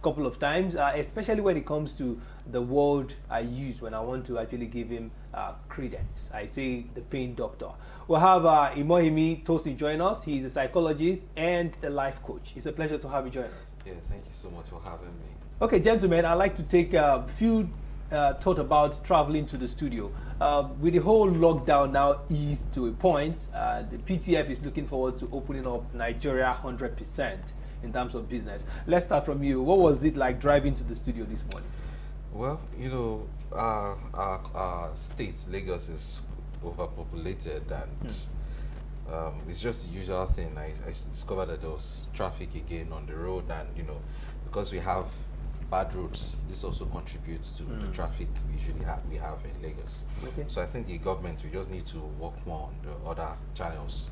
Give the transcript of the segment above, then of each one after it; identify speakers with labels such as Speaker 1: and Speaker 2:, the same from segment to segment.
Speaker 1: couple of times, especially when it comes to the word I use when I want to actually give him credence. I say the pain doctor. We'll have Imohimi Tosi join us. He's a psychologist and a life coach. It's a pleasure to have you join us.
Speaker 2: Yeah, thank you so much for having me.
Speaker 1: Okay, gentlemen, I'd like to take a few thought about traveling to the studio. With the whole lockdown now eased to a point, the PTF is looking forward to opening up Nigeria 100% in terms of business. Let's start from you. What was it like driving to the studio this morning?
Speaker 2: Well, you know, our state, Lagos, is overpopulated, and it's just the usual thing. I discovered that there was traffic again on the road, and you know, because we have bad roads, this also contributes to the traffic we have in Lagos.
Speaker 1: Okay.
Speaker 2: So I think the government, we just need to work more on the other channels,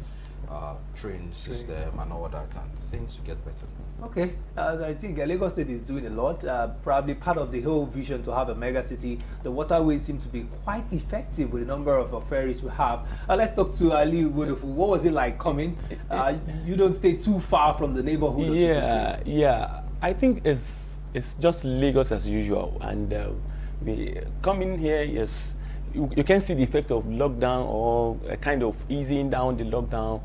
Speaker 2: train system and all that, and things will get better.
Speaker 1: Okay, I think Lagos State is doing a lot. Probably part of the whole vision to have a mega city. The waterways seem to be quite effective with the number of ferries we have. Let's talk to Ali Wodofu. What was it like coming? You don't stay too far from the neighborhood.
Speaker 3: Yeah. I think it's just Lagos as usual, and we coming here is you can see the effect of lockdown or a kind of easing down the lockdown.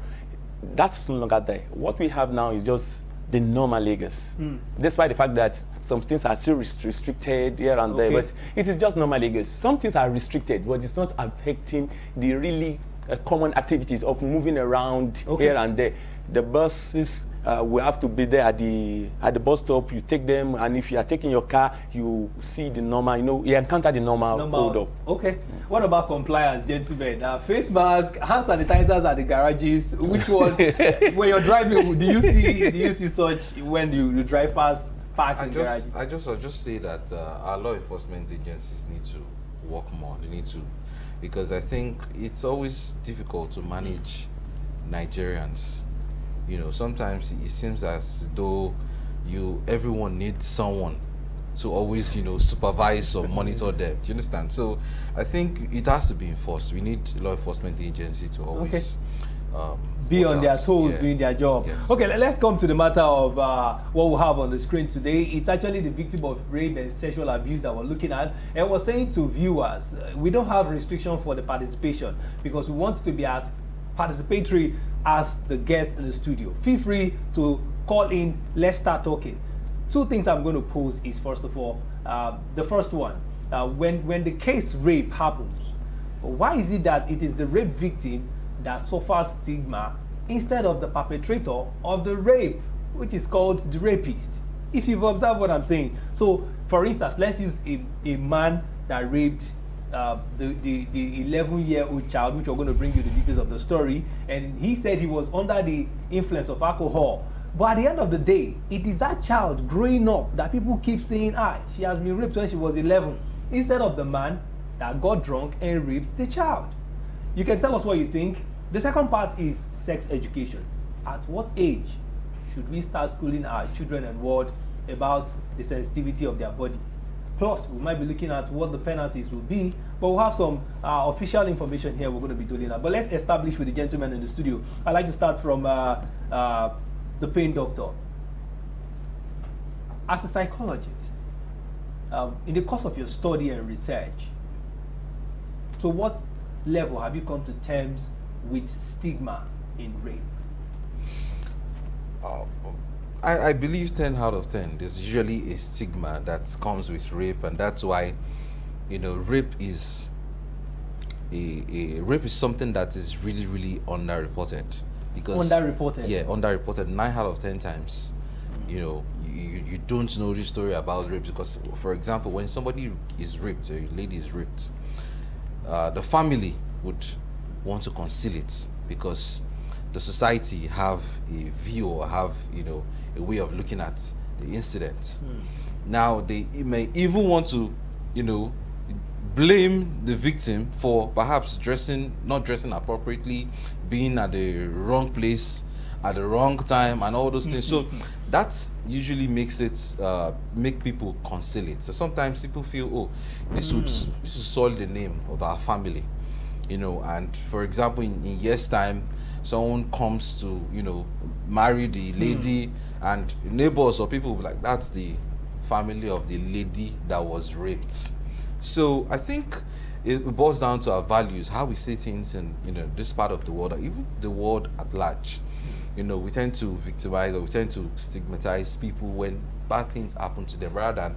Speaker 3: That's no longer there. What we have now is just the normal Lagos, despite the fact that some things are still restricted here and there, but it is just normal Lagos. Some things are restricted, but it's not affecting the really common activities of moving around here and there. The buses will have to be there at the bus stop. You take them, and if you are taking your car, you see the normal. You know, you encounter the normal hold up.
Speaker 1: Okay. What about compliance, gentlemen? Face mask, hand sanitizers at the garages. Which one? When you're driving, do you see such when you drive past parks in garages?
Speaker 2: I'll just say that our law enforcement agencies need to work more. They need to, because I think it's always difficult to manage Nigerians. You know, sometimes it seems as though everyone needs someone to always, you know, supervise or monitor them. Do you understand? So I think it has to be enforced. We need law enforcement agency to always
Speaker 1: be on their toes doing their job.
Speaker 2: Yes.
Speaker 1: Okay, let's come to the matter of what we have on the screen today. It's actually the victim of rape and sexual abuse that we're looking at. And we're saying to viewers, we don't have restriction for the participation because we want to be as participatory as the guest in the studio. Feel free to call in. Let's start talking. Two things I'm going to pose is, first of all, the first one, when the case rape happens, why is it that it is the rape victim that suffers stigma instead of the perpetrator of the rape, which is called the rapist? If you've observed what I'm saying. So, for instance, let's use a man that raped the 11-year-old child, which we're going to bring you the details of the story, and he said he was under the influence of alcohol. But at the end of the day, it is that child growing up that people keep saying, she has been raped when she was 11, instead of the man that got drunk and raped the child. You can tell us what you think. The second part is sex education. At what age should we start schooling our children and world about the sensitivity of their body? Plus, we might be looking at what the penalties will be, but we'll have some official information here we're going to be doing that. But let's establish with the gentleman in the studio. I'd like to start from the pain doctor. As a psychologist, in the course of your study and research, to what level have you come to terms with stigma in rape?
Speaker 2: I believe 10 out of 10, there's usually a stigma that comes with rape, and that's why, you know, rape is something that is really, really underreported. Because
Speaker 1: underreported? Yeah,
Speaker 2: underreported 9 out of 10 times. You know, you don't know the story about rape because, for example, when somebody is raped, a lady is raped, the family would want to conceal it because the society have a view or have, you know, a way of looking at the incident. Now they may even want to, you know, blame the victim for perhaps not dressing appropriately, being at the wrong place at the wrong time and all those things. So that usually makes it make people conceal it. So sometimes people feel, oh, this would soil the name of our family, you know. And for example, in years time, someone comes to, you know, marry the lady, and neighbors or people will be like, that's the family of the lady that was raped. So I think it boils down to our values, how we see things in this part of the world, or even the world at large. We tend to victimize, or we tend to stigmatize people when bad things happen to them, rather than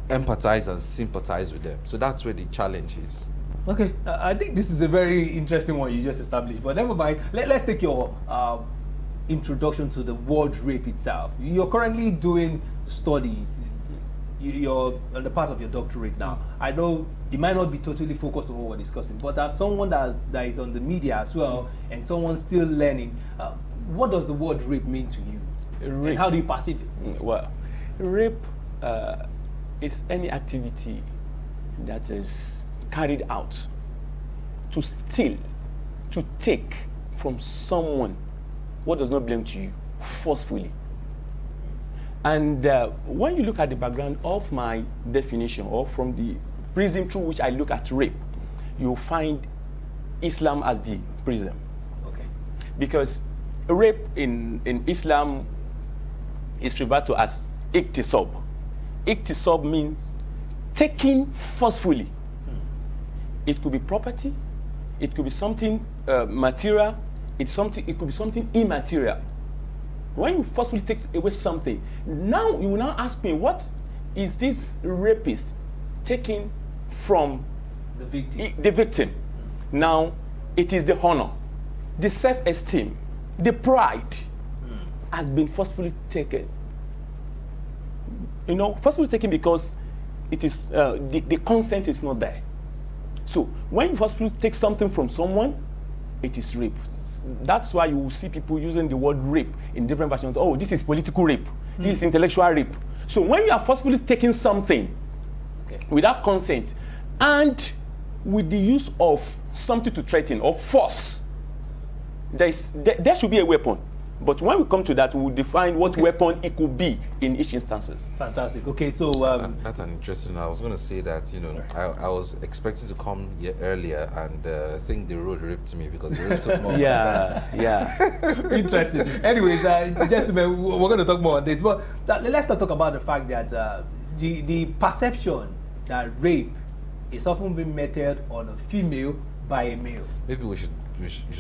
Speaker 2: empathize and sympathize with them. So that's where the challenge is.
Speaker 1: Okay, I think this is a very interesting one you just established, but never mind. Let's take your introduction to the word rape itself. You're currently doing studies. You're on the part of your doctorate now. I know it might not be totally focused on what we're discussing, but as someone that is on the media as well, and someone still learning, what does the word rape mean to you?
Speaker 3: Rape.
Speaker 1: And how do you perceive it?
Speaker 3: Well, rape is any activity that is carried out to steal, to take from someone what does not belong to you forcefully. And when you look at the background of my definition, or from the prism through which I look at rape, you'll find Islam as the prism.
Speaker 1: Okay.
Speaker 3: Because rape in Islam is referred to as iktisab. Iktisab means taking forcefully. It could be property, it could be something material, it could be something immaterial. When you forcefully take away something, now you will now ask me, what is this rapist taking from
Speaker 1: The victim.
Speaker 3: the victim? Now, it is the honor, the self-esteem, the pride has been forcefully taken. Forcefully taken because it is the consent is not there. So when you forcefully take something from someone, it is rape. That's why you will see people using the word rape in different versions. Oh, this is political rape. This is intellectual rape. So when you are forcefully taking something without consent and with the use of something to threaten or force, there should be a weapon. But when we come to that, we will define what weapon it could be in each instance.
Speaker 1: Fantastic. Okay, so
Speaker 2: That's an interesting. I was going to say that I was expecting to come here earlier, and I think the road ripped me because the road took more.
Speaker 3: Yeah.
Speaker 1: interesting. Anyways, gentlemen, we're going to talk more on this, but let's not talk about the fact that the perception that rape is often being meted on a female by a male.
Speaker 2: Maybe we should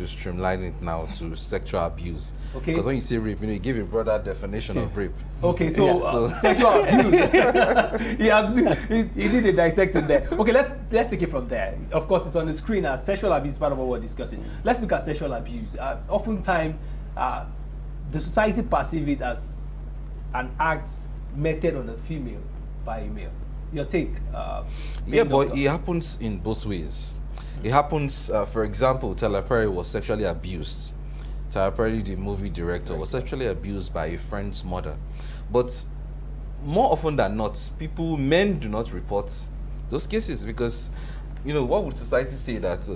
Speaker 2: streamline it now to sexual abuse.
Speaker 1: Okay.
Speaker 2: Because when you say rape, you give a broader definition of rape.
Speaker 1: Okay, so, sexual abuse. he did a dissecting there. Okay, let's take it from there. Of course, it's on the screen as sexual abuse is part of what we're discussing. Let's look at sexual abuse. Oftentimes, the society perceives it as an act meted on a female by a male. Your take?
Speaker 2: Yeah, but it happens in both ways. It happens, for example, Tyler Perry was sexually abused. Tyler Perry, the movie director, was sexually abused by a friend's mother. But more often than not, men do not report those cases because, what would society say that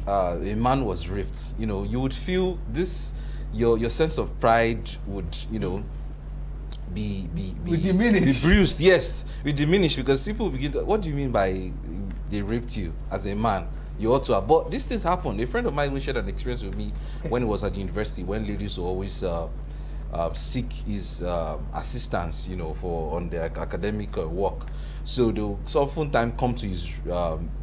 Speaker 2: a man was raped? You would feel this, your sense of pride would, be
Speaker 1: diminished.
Speaker 2: Be bruised. Yes, we diminish because people begin to, what do you mean by they raped you as a man? You ought to have. But these things happen. A friend of mine shared an experience with me when he was at the university, when ladies will always seek his assistance, on their academic work. So they'll oftentimes come to his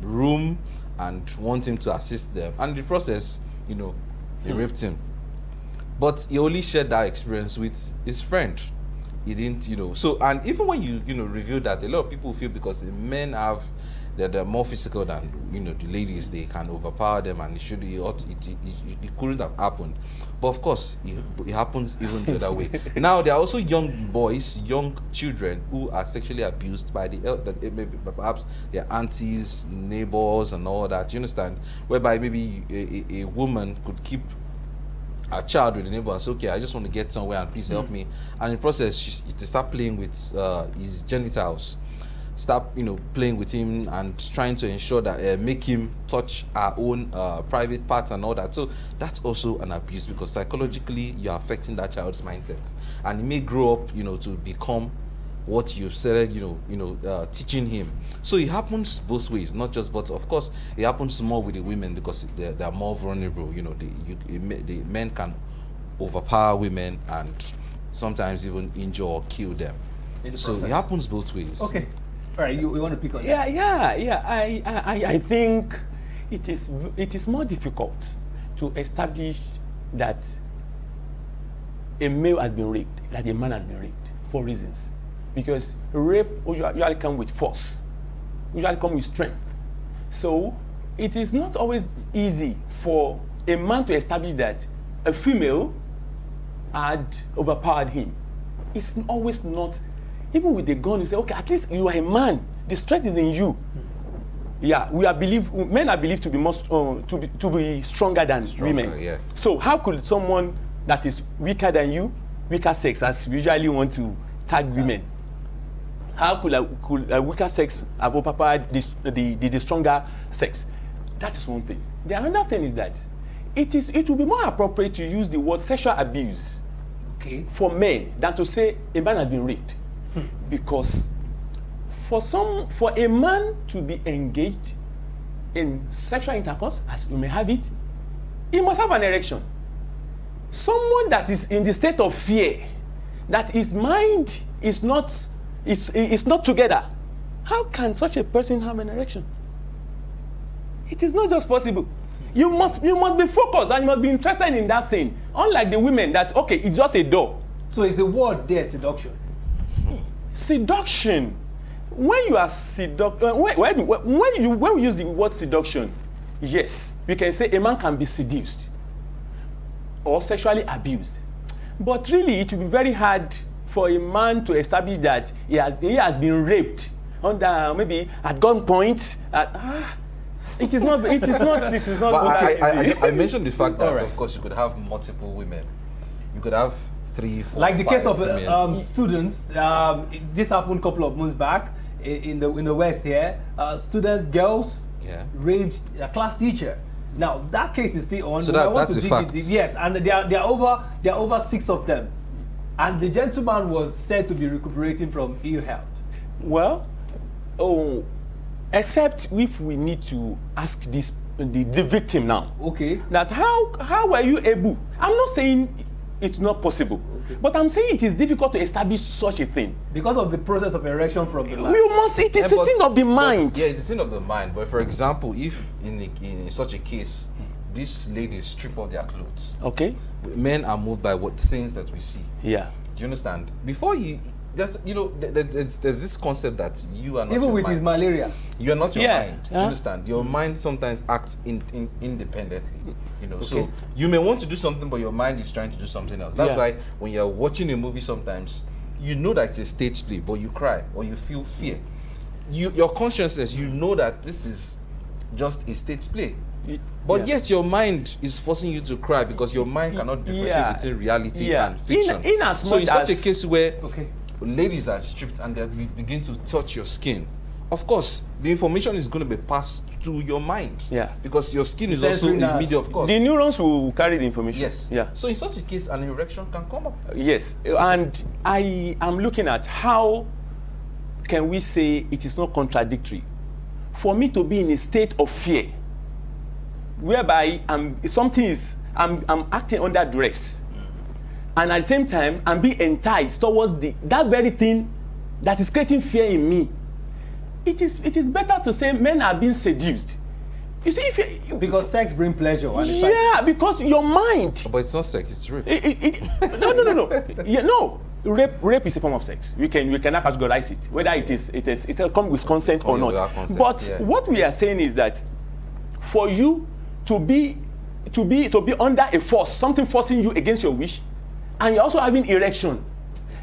Speaker 2: room and want him to assist them. And in the process, they raped him. But he only shared that experience with his friend. He didn't, So, and even when you, reveal that, a lot of people feel because the men have, they're more physical than the ladies, they can overpower them, and it couldn't have happened. But of course, it happens even the other way. Now there are also young boys, young children who are sexually abused by perhaps their aunties, neighbors, and all that. You understand? Whereby maybe a woman could keep a child with the neighbor and say, okay, I just want to get somewhere and please help me. And in the process, they start playing with his genitals. Start playing with him and trying to ensure that make him touch our own private parts and all that. So that's also an abuse because psychologically you're affecting that child's mindset, and he may grow up to become what you've said teaching him. So it happens both ways, not just, but of course it happens more with the women because they're more vulnerable. The men can overpower women and sometimes even injure or kill them.
Speaker 1: in the
Speaker 2: So
Speaker 1: process.
Speaker 2: it happens both ways.
Speaker 1: Okay. All right, you want to pick on
Speaker 3: Yeah,
Speaker 1: that?
Speaker 3: yeah. I think it is more difficult to establish that a male has been raped, that a man has been raped, for reasons. Because rape usually comes with force, usually comes with strength. So it is not always easy for a man to establish that a female had overpowered him. It's always not. Even with the gun, you say, okay, at least you are a man. The strength is in you. Yeah, men are believed to be to be stronger than women.
Speaker 2: Yeah.
Speaker 3: So how could someone that is weaker than you, weaker sex, as we usually want to tag women, how could a weaker sex have overpowered the stronger sex? That is one thing. The another thing is that it will be more appropriate to use the word sexual abuse for men than to say a man has been raped. Because for a man to be engaged in sexual intercourse, as you may have it, he must have an erection. Someone that is in the state of fear, that his mind is not together, how can such a person have an erection? It is not just possible. You must be focused and you must be interested in that thing. Unlike the women that, okay, it's just a door.
Speaker 1: So is the word there seduction?
Speaker 3: Seduction. When you are when we use the word seduction, yes, we can say a man can be seduced or sexually abused. But really, it will be very hard for a man to establish that he has been raped under maybe at gunpoint. It is not. It is not. It is not.
Speaker 2: But I mentioned the fact that,
Speaker 1: Alright.
Speaker 2: of course, you could have multiple women. You could have 3, 4,
Speaker 1: Like the
Speaker 2: 5
Speaker 1: case of
Speaker 2: women.
Speaker 1: students, this happened a couple of months back in the West here. Girls raped a class teacher. Now that case is still on.
Speaker 2: So
Speaker 1: I want
Speaker 2: that's
Speaker 1: to
Speaker 2: a
Speaker 1: dig
Speaker 2: fact.
Speaker 1: it. Yes, and there are over 6 of them, and the gentleman was said to be recuperating from ill health.
Speaker 3: Well, except if we need to ask the victim now.
Speaker 1: Okay.
Speaker 3: That how were you able? I'm not saying it's not possible, but I'm saying it is difficult to establish such a thing.
Speaker 1: Because of the process of erection from the man.
Speaker 3: You must. It is a thing of the mind.
Speaker 2: Yeah, it's a thing of the mind. But for example, if in such a case, these ladies strip off their clothes,
Speaker 3: Okay.
Speaker 2: men are moved by what things that we see.
Speaker 3: Yeah.
Speaker 2: Do you understand? Before there's this concept that you are not
Speaker 1: Even
Speaker 2: your
Speaker 1: with
Speaker 2: mind.
Speaker 1: his malaria.
Speaker 2: You are not your
Speaker 3: Yeah.
Speaker 2: mind. Do you understand? Your mind sometimes acts independently. So
Speaker 1: Okay.
Speaker 2: you may want to do something, but your mind is trying to do something else. That's
Speaker 3: Yeah.
Speaker 2: why when you're watching a movie, sometimes you know that it's a stage play, but you cry or you feel fear. Your consciousness, you know that this is just a stage play. But yet your mind is forcing you to cry because your mind cannot differentiate between reality and fiction.
Speaker 3: In as
Speaker 2: So
Speaker 3: much
Speaker 2: in such
Speaker 3: as
Speaker 2: a case where
Speaker 1: Okay.
Speaker 2: ladies are stripped and they begin to touch your skin, of course the information is going to be passed to your mind.
Speaker 3: Yeah.
Speaker 2: Because your skin is
Speaker 1: Sensory
Speaker 2: also a
Speaker 1: nerve.
Speaker 2: media, of course.
Speaker 3: the neurons will carry the information.
Speaker 2: Yes.
Speaker 3: Yeah.
Speaker 2: So in such a case, an erection can come up.
Speaker 3: Yes. And I am looking at how can we say it is not contradictory for me to be in a state of fear, whereby I'm acting under duress, and at the same time I'm being enticed towards that very thing that is creating fear in me. It is better to say men are being seduced. You see, if you,
Speaker 1: Because sex brings pleasure. And it's
Speaker 3: yeah, because your mind.
Speaker 2: But it's not sex, it's rape.
Speaker 3: No. Yeah, no. Rape is a form of sex. We cannot categorize it, whether it comes with consent or not.
Speaker 2: Without consent,
Speaker 3: But
Speaker 2: yeah.
Speaker 3: what we are saying is that for you to be under a force, something forcing you against your wish, and you're also having erection,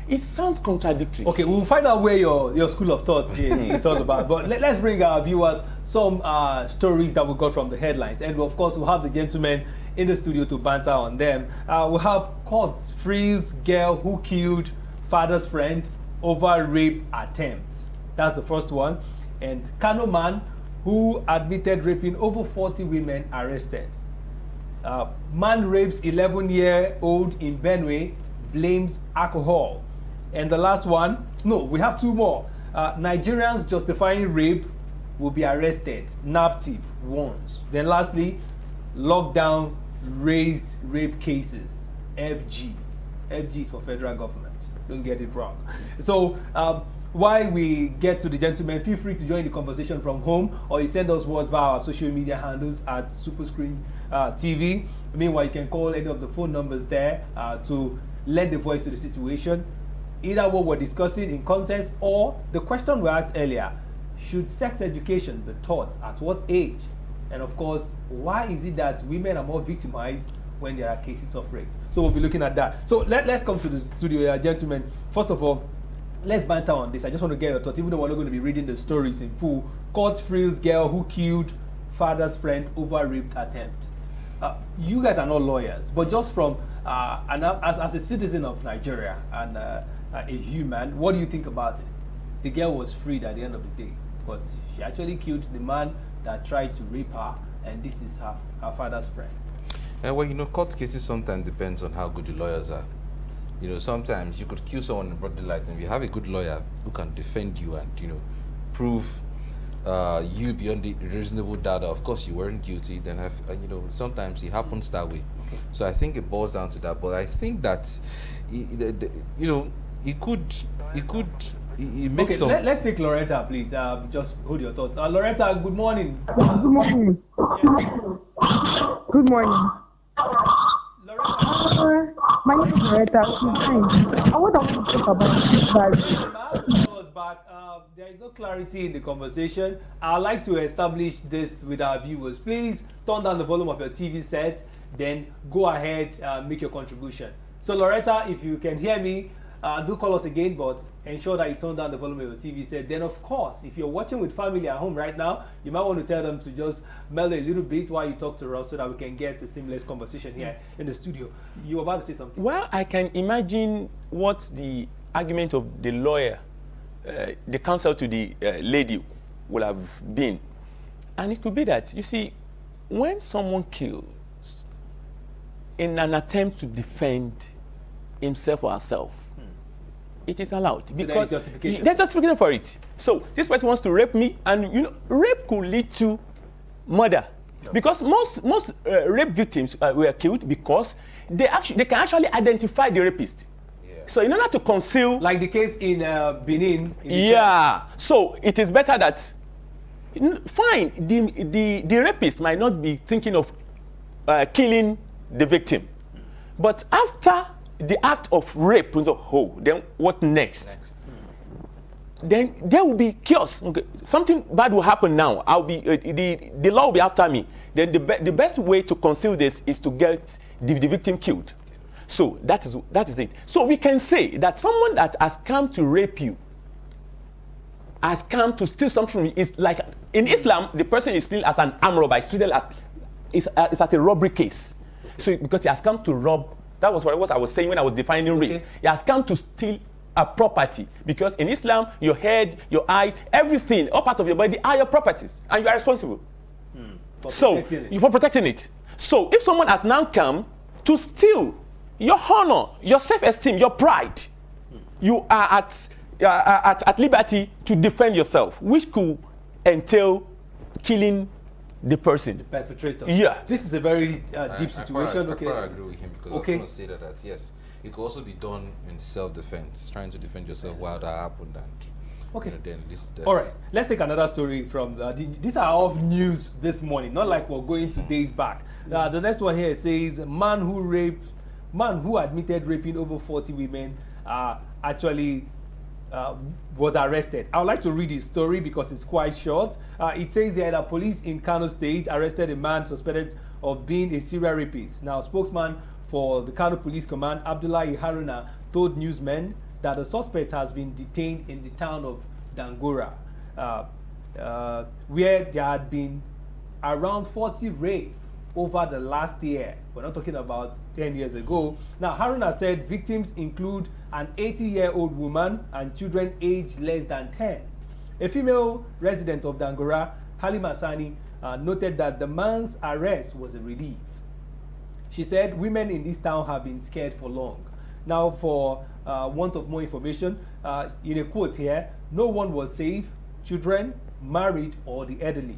Speaker 3: it sounds contradictory.
Speaker 1: Okay, we'll find out where your school of thought is all about. But let's bring our viewers some stories that we got from the headlines. And of course, we'll have the gentlemen in the studio to banter on them. We'll have courts frees girl who killed father's friend over rape attempt. That's the first one. And Kano man who admitted raping over 40 women arrested. Man rapes 11-year-old in Benue, blames alcohol. And the last one, no, we have 2 more. Nigerians justifying rape will be arrested. NAPTIP warns. Then lastly, lockdown raised rape cases. FG. FG is for federal government. Don't get it wrong. So while we get to the gentlemen, feel free to join the conversation from home, or you send us words via our social media handles at Superscreen TV. Meanwhile, you can call any of the phone numbers there to lend a voice to the situation. Either what we're discussing in context or the question we asked earlier, should sex education be taught at what age? And of course, why is it that women are more victimized when there are cases of rape? So we'll be looking at that. So let's come to the studio, gentlemen. First of all, let's banter on this. I just want to get your thoughts, even though we're not going to be reading the stories in full. Court frees girl who killed father's friend over rape attempt. You guys are not lawyers, but just from as a citizen of Nigeria and a human, what do you think about it? The girl was freed at the end of the day, but she actually killed the man that tried to rape her, and this is her father's friend.
Speaker 2: Well, court cases sometimes depends on how good the lawyers are. Sometimes you could kill someone in broad daylight, and if you have a good lawyer who can defend you and prove you beyond the reasonable doubt that of course you weren't guilty, then sometimes it happens that way.
Speaker 1: Okay.
Speaker 2: So I think it boils down to that. But I think that it makes some.
Speaker 1: Let's take Loretta, please. Just hold your thoughts. Loretta, good morning.
Speaker 4: Good morning. Good morning.
Speaker 1: Loretta.
Speaker 4: My name is Loretta. I want to talk about this.
Speaker 1: There is no clarity in the conversation. I'd like to establish this with our viewers. Please turn down the volume of your TV set, then go ahead and make your contribution. So Loretta, if you can hear me, do call us again, but ensure that you turn down the volume of your TV set. Then of course, if you're watching with family at home right now, you might want to tell them to just mellow a little bit while you talk to us so that we can get a seamless conversation here in the studio. You were about to say something.
Speaker 3: Well, I can imagine what the argument of the lawyer, the counsel to the lady will have been. And it could be that, you see, when someone kills in an attempt to defend himself or herself, it is allowed.
Speaker 1: So
Speaker 3: because
Speaker 1: there is justification.
Speaker 3: There's justification for it. So this person wants to rape me, and rape could lead to murder. No. Because most rape victims were killed because they can actually identify the rapist. So in order to conceal,
Speaker 1: like the case in Benin.
Speaker 3: So it is better that, fine, the rapist might not be thinking of killing the victim, but after the act of rape, then what next? Then there will be chaos. Okay. Something bad will happen now. The law will be after me. Then the best way to conceal this is to get the victim killed. So that is it. So we can say that someone that has come to rape you, has come to steal something from you, is like, in Islam, the person is still as an armed robber, is treated as a robbery case. So because he has come to rob, that was what I was saying when I was defining rape. He has come to steal a property, because in Islam, your head, your eyes, everything, all parts of your body are your properties, and you are responsible. For protecting it. So if someone has now come to steal your honor, your self-esteem, your pride, you are at liberty to defend yourself, which could entail killing the person.
Speaker 1: The perpetrator.
Speaker 3: Yeah.
Speaker 1: This is a very deep situation.
Speaker 2: I agree with him, because I was going to say that yes, it could also be done in self-defense, trying to defend yourself while that happened. And
Speaker 1: all right, let's take another story from these are all news this morning, not like we're going 2 days back. The next one here says man who admitted raping over 40 women actually was arrested. I would like to read his story because it's quite short. It says here that police in Kano State arrested a man suspected of being a serial rapist. Now, spokesman for the Kano Police Command, Abdullahi Haruna, told newsmen that the suspect has been detained in the town of Dangora, where there had been around 40 rapes over the last year. We're not talking about 10 years ago. Now, Haruna said victims include an 80-year-old woman and children aged less than 10. A female resident of Dangora, Halima Sani, noted that the man's arrest was a relief. She said women in this town have been scared for long. Now, for want of more information, in a quote here, no one was safe, children, married, or the elderly.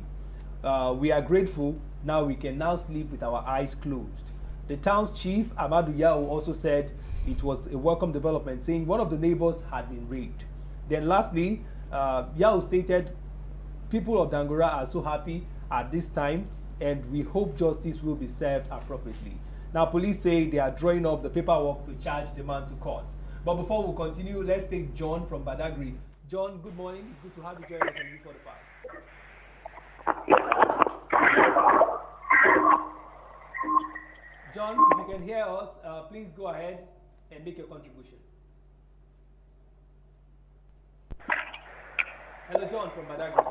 Speaker 1: We are grateful. Now we can now sleep with our eyes closed. The town's chief, Amadou Yao, also said it was a welcome development, saying one of the neighbors had been raped. Then lastly, Yao stated, people of Dangora are so happy at this time, and we hope justice will be served appropriately. Now, police say they are drawing up the paperwork to charge the man to court. But before we continue, let's take John from Badagry. John, good morning. It's good to have you join us on U45. John, if you can hear us, please go ahead and make your contribution. Hello, John from Badagry.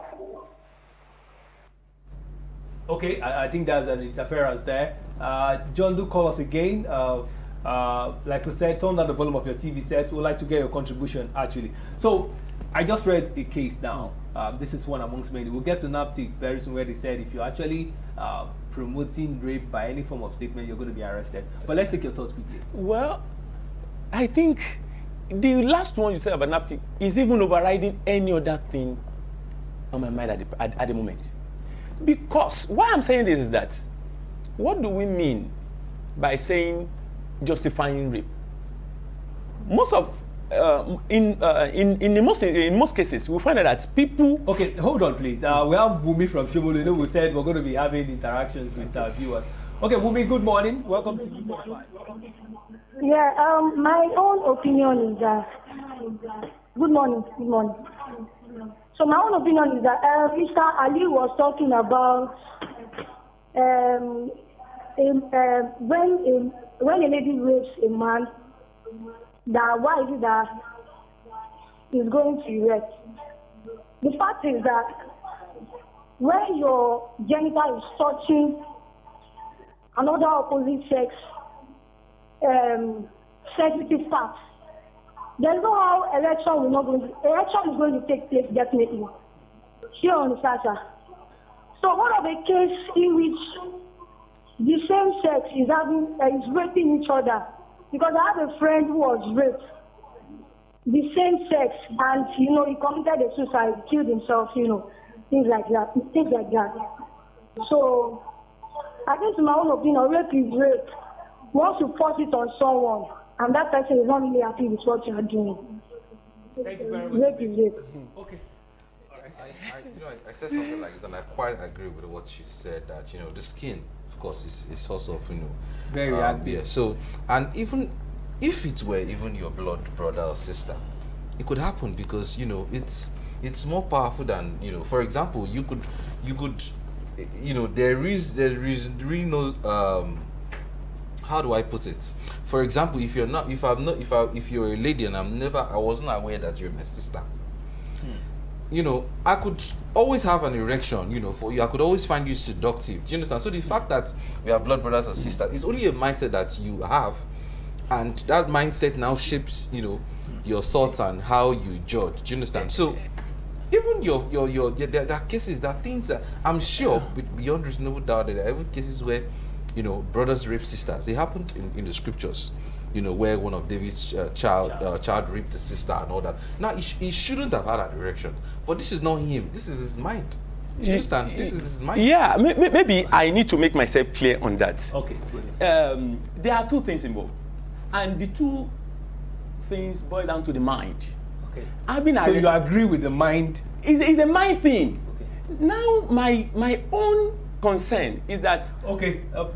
Speaker 1: Okay, I think there's an interference there. John, do call us again. Like we said, turn down the volume of your TV set. We'd like to get your contribution, actually. So, I just read a case now. This is one amongst many. We'll get to NAPTIC very soon, where they said if you're actually promoting rape by any form of statement, you're going to be arrested. But let's take your thoughts quickly.
Speaker 3: Well, I think the last one you said about NAPTIC is even overriding any other thing on my mind at the moment. Because why I'm saying this is that, what do we mean by saying justifying rape? Most of in most cases, we find out that people.
Speaker 1: Okay, hold on, please. We have Wumi from Shomolu. We said we're going to be having interactions with our viewers. Okay, Wumi, good morning. Welcome to U45.
Speaker 4: Yeah, my own opinion is that. Good morning. So my own opinion is that Mr. Ali was talking about when a lady rapes a man, that why is it that he's going to erect? The fact is that when your genital is touching another opposite sex sensitive parts, there's no how erection is going to take place definitely. Here on the Sasha. So what of a case in which the same sex is raping each other? Because I have a friend who was raped, the same sex, and he committed a suicide, killed himself, things like that. So I think, in my own opinion, rape is rape. Once you force it on someone, and that person is not really happy with what you are doing.
Speaker 1: Thank you very much.
Speaker 4: Rape is rape.
Speaker 1: Okay. All right.
Speaker 2: I said something like this, and I quite agree with what she said, that the skin, of course, is source of
Speaker 1: very reactive.
Speaker 2: Yeah. So, and even if it were even your blood brother or sister, it could happen because it's more powerful than For example, you could there is really no how do I put it? For example, if you're a lady and I wasn't aware that you're my sister, I could always have an erection, for you. I could always find you seductive. Do you understand? So the fact that we are blood brothers or sisters is only a mindset that you have, and that mindset now shapes, your thoughts and how you judge. Do you understand? So even there are cases, there are things that I'm sure, beyond reasonable doubt, that there are even cases where brothers rape sisters. They happened in the scriptures, where one of David's child raped the sister and all that. Now, he shouldn't have had an erection, but this is not him. This is his mind. Do you understand? This is his mind.
Speaker 3: Yeah, maybe I need to make myself clear on that.
Speaker 1: Okay.
Speaker 3: There are two things involved, and the two things boil down to the mind.
Speaker 1: Okay.
Speaker 3: So
Speaker 1: you agree with the mind?
Speaker 3: It's a mind thing.
Speaker 1: Okay.
Speaker 3: Now, my own concern is that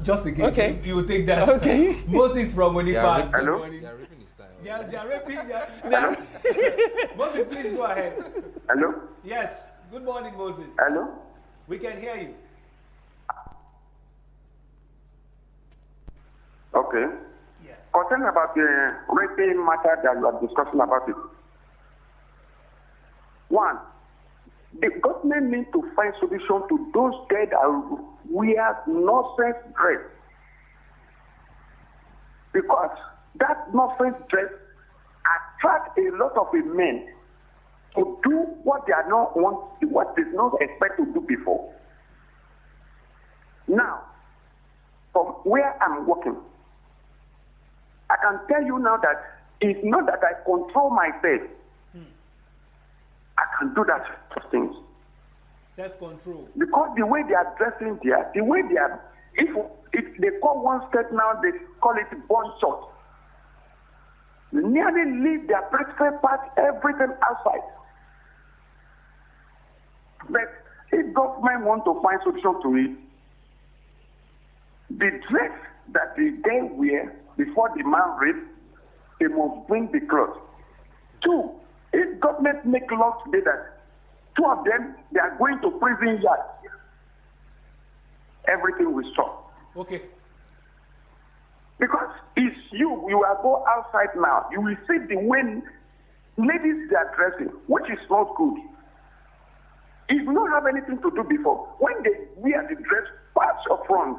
Speaker 1: just again.
Speaker 3: Okay.
Speaker 1: You will take that.
Speaker 3: Okay.
Speaker 1: Moses from Monipa.
Speaker 2: Hello. They are raping his style.
Speaker 1: They are raping. Moses, please go ahead.
Speaker 5: Hello?
Speaker 1: Yes. Good morning, Moses.
Speaker 5: Hello?
Speaker 1: We can hear you.
Speaker 5: Okay.
Speaker 1: Yes.
Speaker 5: Concerning about the raping matter that you are discussing about it. One, the government needs to find solution to those dead who wear nonsense dress. Because that nonsense dress attracts a lot of men to do what they are not what they not expect to do before. Now, from where I'm working, I can tell you now that it's not that I control myself. I can do that things.
Speaker 1: Self-control.
Speaker 5: Because the way they are dressing there, the way they are, if they call one step now, they call it bun shot. nearly leave their private part, everything outside. But if government want to find solution to it, the dress that the girl wear before the man rape, they must bring the cloth. 2, if government make law today that 2 of them, they are going to prison yard, everything will stop.
Speaker 1: Okay.
Speaker 5: Because it's you will go outside now, you will see the way ladies they are dressing, which is not good. If you don't have anything to do before, when they wear the dress past your front,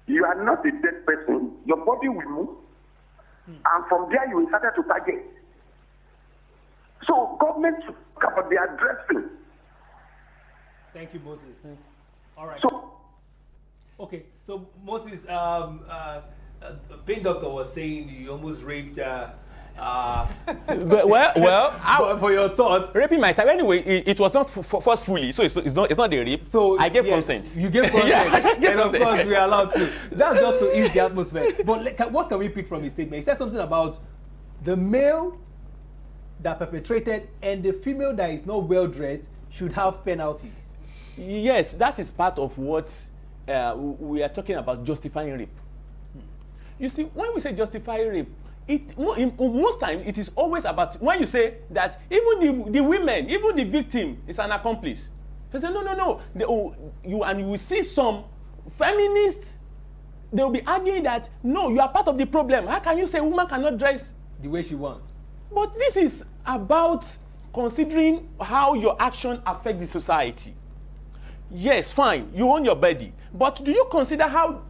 Speaker 5: you are not a dead person. Your body will move, and from there you will start to target. So government should talk about their dressing.
Speaker 1: Thank you, Moses. All right.
Speaker 5: So
Speaker 1: Okay, so Moses, Pain Doctor was saying you almost raped.
Speaker 3: Well,
Speaker 1: for your thoughts,
Speaker 3: raping my time. Anyway, it was not forcefully, so it's not a rape.
Speaker 1: so
Speaker 3: I gave
Speaker 1: yeah,
Speaker 3: consent.
Speaker 1: You gave consent,
Speaker 3: Yeah, I gave
Speaker 1: and of
Speaker 3: consent.
Speaker 1: course we are allowed to. That's just to ease the atmosphere. But what can we pick from his statement? He said something about the male that perpetrated and the female that is not well dressed should have penalties.
Speaker 3: Yes, that is part of what we are talking about, justifying rape. You see, when we say justifying rape, most times it is always about when you say that even the women, even the victim is an accomplice. They say no. You will see some feminists, they will be arguing that no, you are part of the problem. How can you say a woman cannot dress
Speaker 1: The way she wants.
Speaker 3: But this is about considering how your action affects the society. Yes, fine, you own your body, but do you consider how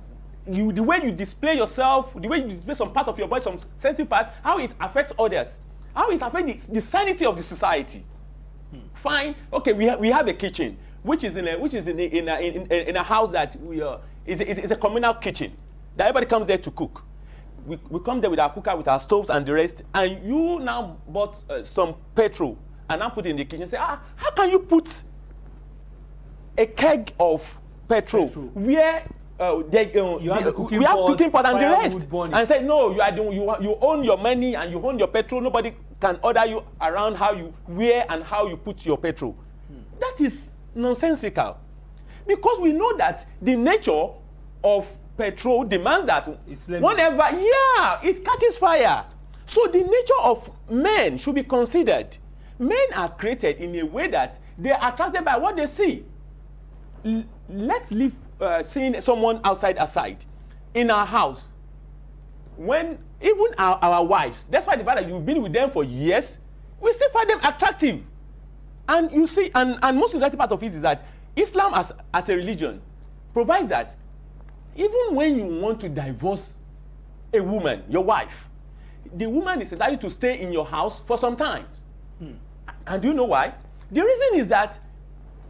Speaker 3: the way you display yourself, the way you display some part of your body, some sensitive part, how it affects others, how it affects the sanity of the society? Fine, okay, we have a kitchen which is in a house that is a communal kitchen that everybody comes there to cook. We come there with our cooker, with our stoves and the rest, and you now bought some petrol and now put it in the kitchen and say, how can you put a keg of petrol where
Speaker 1: you have cooking
Speaker 3: pot and the rest,
Speaker 1: burning.
Speaker 3: and say no, you own your money and you own your petrol, nobody can order you around where and how you put your petrol. That is nonsensical, because we know that the nature of petrol demands that whenever it catches fire. So the nature of men should be considered. Men are created in a way that they are attracted by what they see. Let's leave seeing someone outside aside. In our house, when even our wives, despite the fact that you've been with them for years, we still find them attractive. And you see, and most interesting part of it is that Islam as a religion provides that even when you want to divorce a woman, your wife, the woman is entitled to stay in your house for some time. And do you know why? The reason is that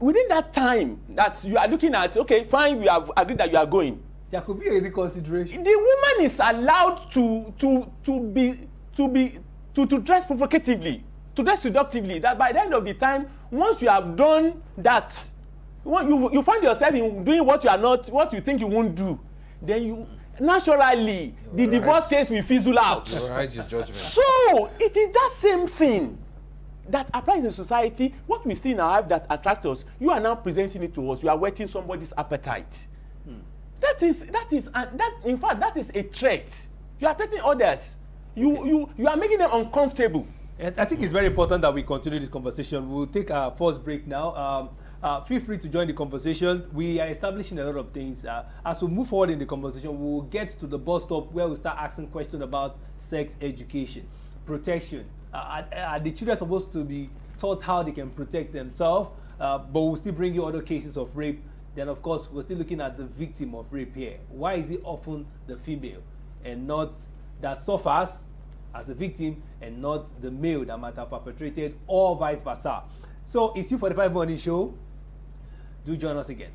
Speaker 3: within that time that you are looking at, okay, fine, we have agreed that you are going.
Speaker 1: There could be a reconsideration.
Speaker 3: The woman is allowed to dress provocatively, to dress seductively. That by the end of the time, once you have done that, you find yourself in doing what you think you won't do, then you naturally the divorce case will fizzle out.
Speaker 2: Rise your judgment.
Speaker 3: So it is that same thing that applies in society. What we see in our life that attracts us, you are now presenting it to us. You are whetting somebody's appetite. That is in fact that is a threat. You are threatening others. You are making them uncomfortable.
Speaker 1: I think it's very important that we continue this conversation. We'll take our first break now. Feel free to join the conversation. We are establishing a lot of things. As we move forward in the conversation, we'll get to the bus stop where we'll start asking questions about sex education, protection. Are the children supposed to be taught how they can protect themselves? But we'll still bring you other cases of rape. Then, of course, we're still looking at the victim of rape here. Why is it often the female and not that suffers as a victim and not the male that might have perpetrated, or vice versa? So it's U45 Morning Show. Do join us again.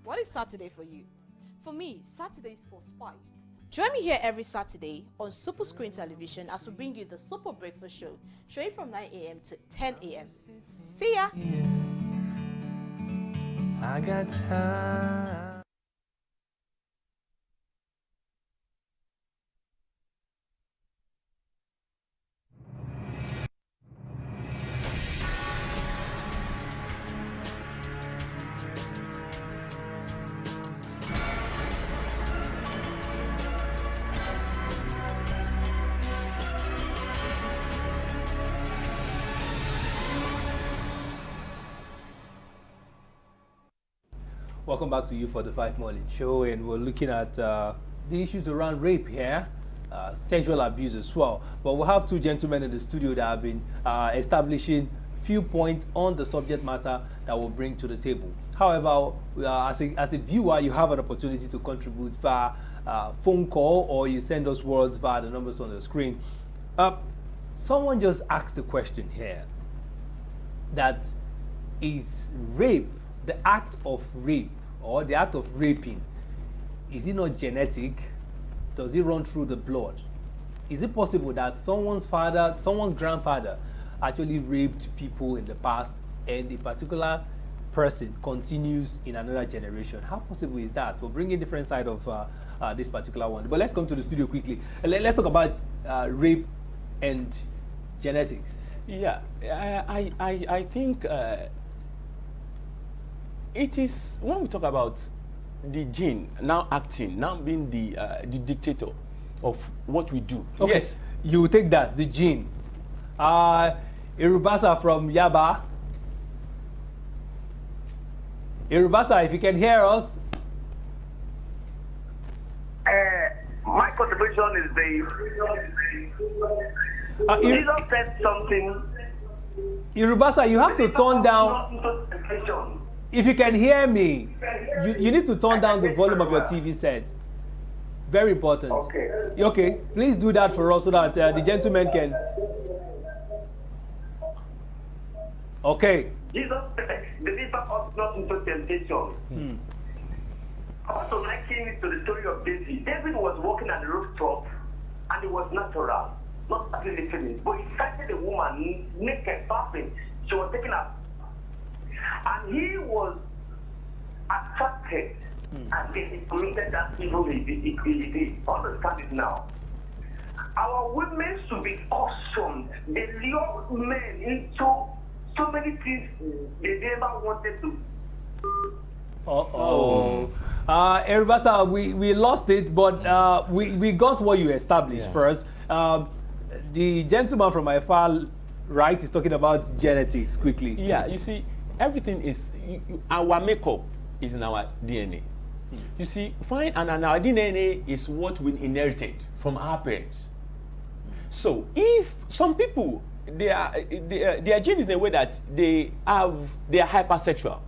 Speaker 6: What is Saturday for you? For me, Saturday is for spice. Join me here every Saturday on Super Screen Television as we bring you the Super Breakfast Show, straight from 9 a.m. to 10 a.m. See ya! I got time.
Speaker 1: Welcome back to U45 Morning Show, and we're looking at the issues around rape here, sexual abuse as well. But we'll have two gentlemen in the studio that have been establishing few points on the subject matter that we'll bring to the table. However, as a viewer, you have an opportunity to contribute via phone call, or you send us words via the numbers on the screen. Someone just asked a question here, that is rape, the act of rape or the act of raping, is it not genetic? Does it run through the blood? Is it possible that someone's father, someone's grandfather actually raped people in the past, and a particular person continues in another generation? How possible is that? We'll bring in different side of this particular one. But let's come to the studio quickly. Let's talk about rape and genetics.
Speaker 3: Yeah, I think it is, when we talk about the gene now acting, now being the dictator of what we do.
Speaker 1: Okay.
Speaker 3: Yes.
Speaker 1: You take that, the gene. Irubasa from Yaba. Irubasa, if you can hear us.
Speaker 7: My contribution is Jesus said something.
Speaker 1: Irubasa, you have to turn down. If you can hear me, you need to turn down the volume of your TV set. Very important.
Speaker 7: Okay.
Speaker 1: Okay, please do that for us so that the gentleman can. Okay.
Speaker 7: Jesus said, deliver us not into temptation. Also liking it to the story of David. David was walking on the rooftop and it was natural, not actually feeling. But he sighted a woman naked, bathing. She was taken up. And he was attracted and he committed that evil he did. Understand it now. Our women should be cautioned. They lure men into so many things they never wanted to.
Speaker 1: Eribasa, we lost it, but we got what you established first. The gentleman from my far right is talking about genetics quickly.
Speaker 3: Yeah, you see, everything is, our makeup is in our DNA. You see, fine, and our DNA is what we inherited from our parents. So if some people, their gene is in a way that they are hypersexual.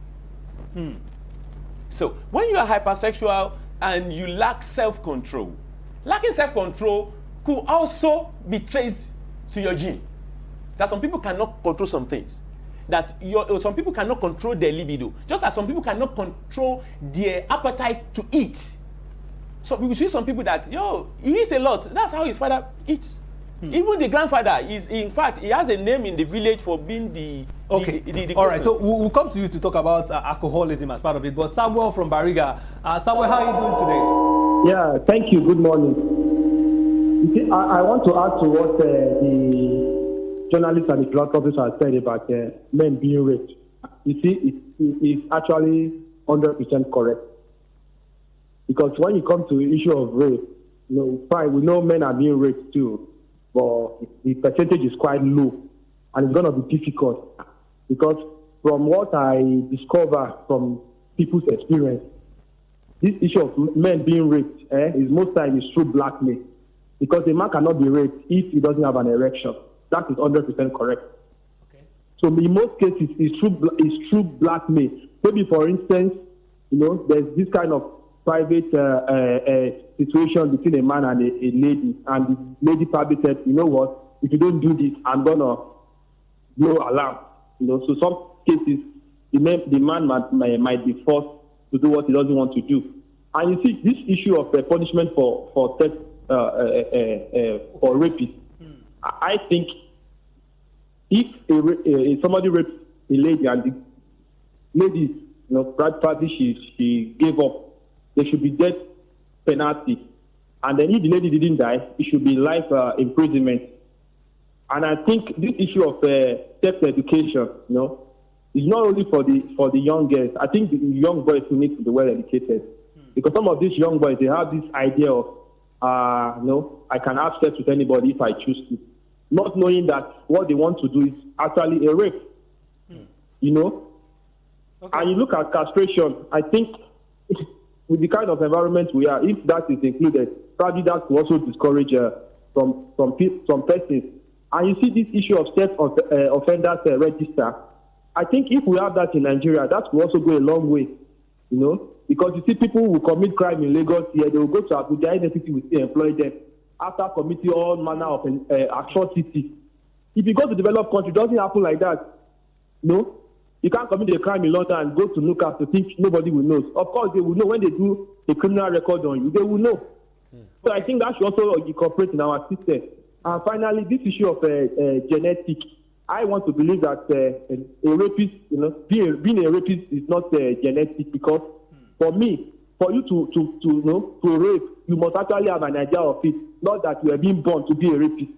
Speaker 3: So when you are hypersexual and you lack self-control, lacking self-control could also be traced to your gene. That some people cannot control some things. That some people cannot control their libido, just as some people cannot control their appetite to eat. So we see some people that, he eats a lot. That's how his father eats. Even the grandfather is, in fact, he has a name in the village for being the
Speaker 1: all right, so we'll come to you to talk about alcoholism as part of it. But Samuel from Bariga, Samuel, how are you doing today?
Speaker 8: Yeah, thank you. Good morning. You see, I want to add to what the journalist and the philanthropist have said about men being raped. You see, it's actually 100% correct. Because when you come to the issue of rape, fine, we know men are being raped too, but the percentage is quite low, and it's going to be difficult. Because from what I discover from people's experience, this issue of men being raped is most times through blackmail. Because a man cannot be raped if he doesn't have an erection. That is 100% correct. Okay. So in most cases, it's through blackmail. Maybe, for instance, there's this kind of private situation between a man and a lady, and the lady probably said, you know what, if you don't do this, I'm going to blow alarm. So some cases, the man might be forced to do what he doesn't want to do. And you see, this issue of punishment for sex for rapists, I think if somebody rapes a lady and the lady, practically she gave up, there should be death penalty. And then if the lady didn't die, it should be life imprisonment. And I think this issue of sex education, is not only for the young girls. I think the young boys who need to be well educated, because some of these young boys, they have this idea of, I can have sex with anybody if I choose to, not knowing that what they want to do is actually a rape. Okay. And you look at castration, I think with the kind of environment we are, if that is included, probably that will also discourage some persons. And you see this issue of sex offenders register. I think if we have that in Nigeria, that will also go a long way, because you see people who commit crime in Lagos here, they will go to Abuja, NFCC will still employ them after committing all manner of atrocities. If you go to developed country, it doesn't happen like that. No, you can't commit a crime in London and go to Newcastle to think nobody will know. Of course, they will know when they do a criminal record on you. They will know. So I think that should also incorporate in our system. And finally, this issue of genetic. I want to believe that a rapist, being a rapist is not genetic, because for me, for you to rape, you must actually have an idea of it, not that you are being born to be a rapist.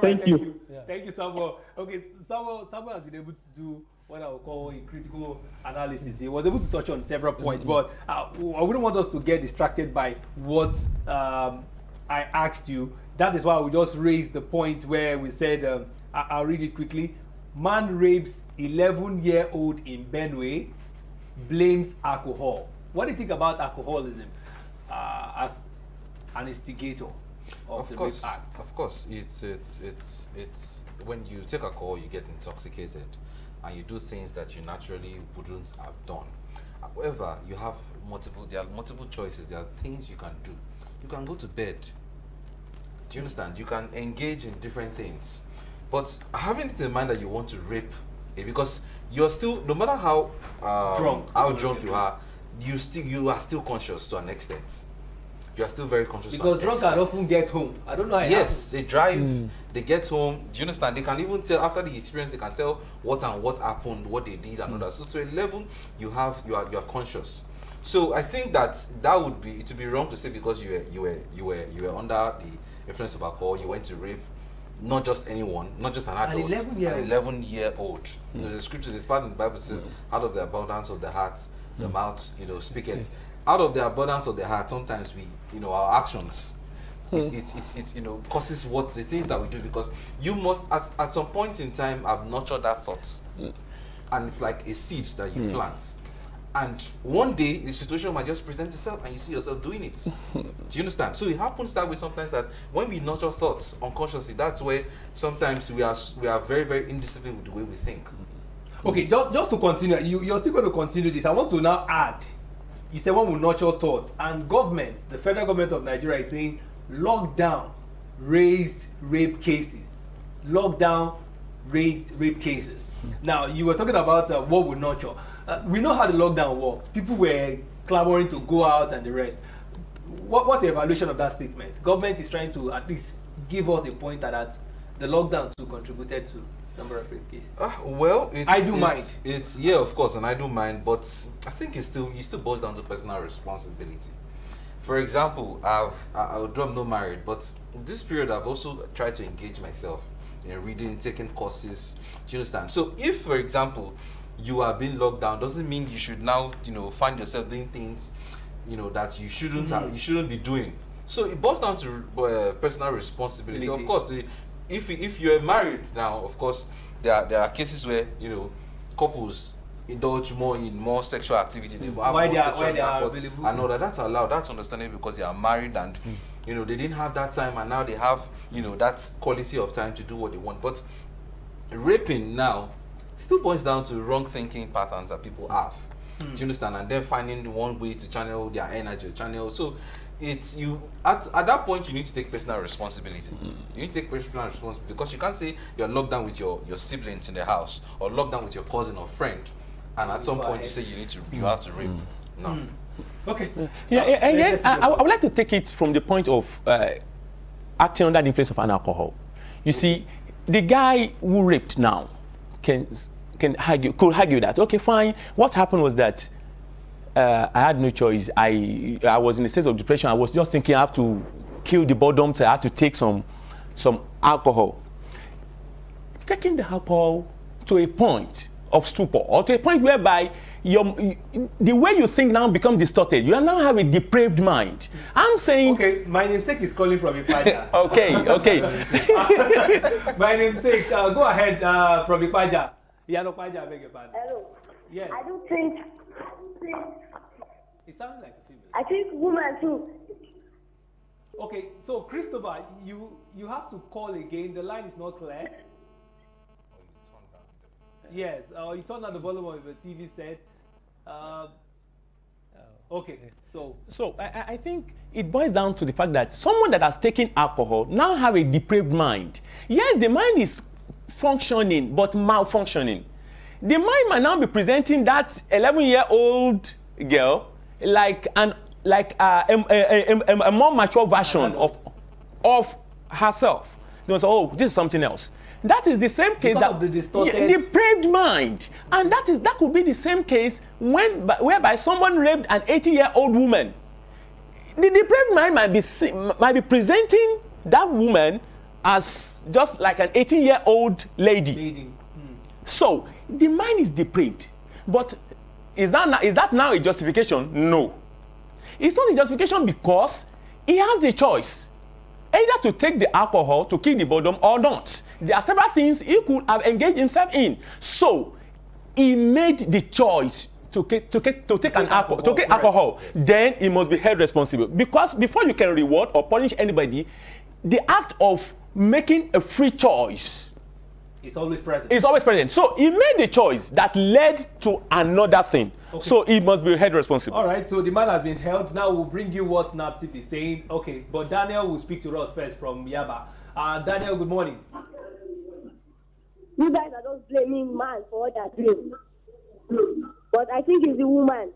Speaker 8: Thank you.
Speaker 1: Yeah. Thank you, Samuel. Okay, Samuel has been able to do what I would call a critical analysis. He was able to touch on several points, but I wouldn't want us to get distracted by what I asked you. That is why we just raised the point where we said, I'll read it quickly. Man rapes 11-year-old in Benue, blames alcohol. What do you think about alcoholism as an instigator of the rape act?
Speaker 2: Of course, it's when you take alcohol, you get intoxicated, and you do things that you naturally wouldn't have done. However, there are multiple choices. There are things you can do. You can go to bed. Do you understand? You can engage in different things. But having it in mind that you want to rape, because you're still, no matter how drunk you are, you are still conscious to an extent. You are still very conscious.
Speaker 1: Because drunk can often get home. I don't know how it happens.
Speaker 2: They drive, they get home. Do you understand? They can even tell after the experience. They can tell what happened, what they did, and all that. So to a level, you are conscious. So I think that would be, it would be wrong to say because you were under the influence of alcohol, you went to rape not just anyone, not just an adult, an 11-year-old. The scripture, this part in the Bible says, out of the abundance of the heart, the mouth, speaketh. Out of the abundance of the heart, sometimes we, our actions, it causes what the things that we do, because you must at some point in time have nurtured that thought, and it's like a seed that you plant. And one day the situation might just present itself and you see yourself doing it. Do you understand? So it happens that way sometimes, that when we nurture thoughts unconsciously, that's where sometimes we are very, very indisciplined with the way we think.
Speaker 1: Okay, just to continue, you're still going to continue this. I want to now add, you said one will nurture thoughts, and the federal government of Nigeria is saying lockdown raised rape cases. Lockdown raised rape cases. Now, you were talking about what will nurture. We know how the lockdown works. People were clamoring to go out and the rest. What's the evaluation of that statement? Government is trying to at least give us a point that the lockdown too contributed to number of rape cases.
Speaker 2: I do mind. Yeah, of course, and I do mind, but I think it still boils down to personal responsibility. For example, I'm not married, but this period I've also tried to engage myself in reading, taking courses. Do you understand? So if, for example, you are being locked down, doesn't mean you should now, find yourself doing things, that you shouldn't be doing. So it boils down to personal responsibility. Of course, if you're married now, of course, there are cases where couples indulge in more sexual activity. They have
Speaker 1: why they are available.
Speaker 2: I know that's allowed. That's understandable because they are married and they didn't have that time, and now they have that quality of time to do what they want. But raping now still boils down to wrong thinking patterns that people have. Do you understand? And then finding one way to channel their energy, so it's at that point you need to take personal responsibility. You need to take personal responsibility, because you can't say you're locked down with your siblings in the house, or locked down with your cousin or friend, and at some point you say you have to rape. No.
Speaker 1: Okay.
Speaker 3: Yes, I would like to take it from the point of acting under the influence of an alcohol. You see, the guy who raped now could argue that, okay, fine, what happened was that I had no choice. I was in a state of depression. I was just thinking I have to kill the boredom, so I had to take some alcohol. Taking the alcohol to a point of stupor, or to a point whereby the way you think now becomes distorted. You now have a depraved mind. I'm saying...
Speaker 1: Okay, my namesake is calling from Ipaja.
Speaker 3: Okay.
Speaker 1: My namesake, go ahead from Ipaja. Yano Paja, I beg your pardon.
Speaker 4: Hello.
Speaker 1: Yes.
Speaker 4: I don't think...
Speaker 1: It sounds like a female.
Speaker 4: I think women too.
Speaker 1: Okay, so Christopher, you have to call again. The line is not clear. Yes, you turn down the volume of the TV set. Okay, so
Speaker 3: I think it boils down to the fact that someone that has taken alcohol now have a depraved mind. Yes, the mind is functioning, but malfunctioning. The mind might now be presenting that 11-year-old girl like a more mature version of herself. They will say, oh, this is something else. That is the same case
Speaker 1: because of the distorted
Speaker 3: depraved mind, and that could be the same case whereby someone raped an 80-year-old woman. The depraved mind might be presenting that woman as just like an 18-year-old lady. So the mind is depraved, but is that now a justification? No, it's not a justification because he has the choice either to take the alcohol to kill the boredom or not. There are several things he could have engaged himself in. So he made the choice to take alcohol. Then he must be held responsible. Because before you can reward or punish anybody, the act of making a free choice
Speaker 1: is always present.
Speaker 3: It's always present. So he made the choice that led to another thing. Okay. So he must be held responsible.
Speaker 1: All right, so the man has been held. Now we'll bring you what NAPTIP is saying. Okay, but Daniel will speak to us first from Yaba. Daniel, good morning.
Speaker 4: You guys are just blaming man for what they're doing. But I think it's the woman.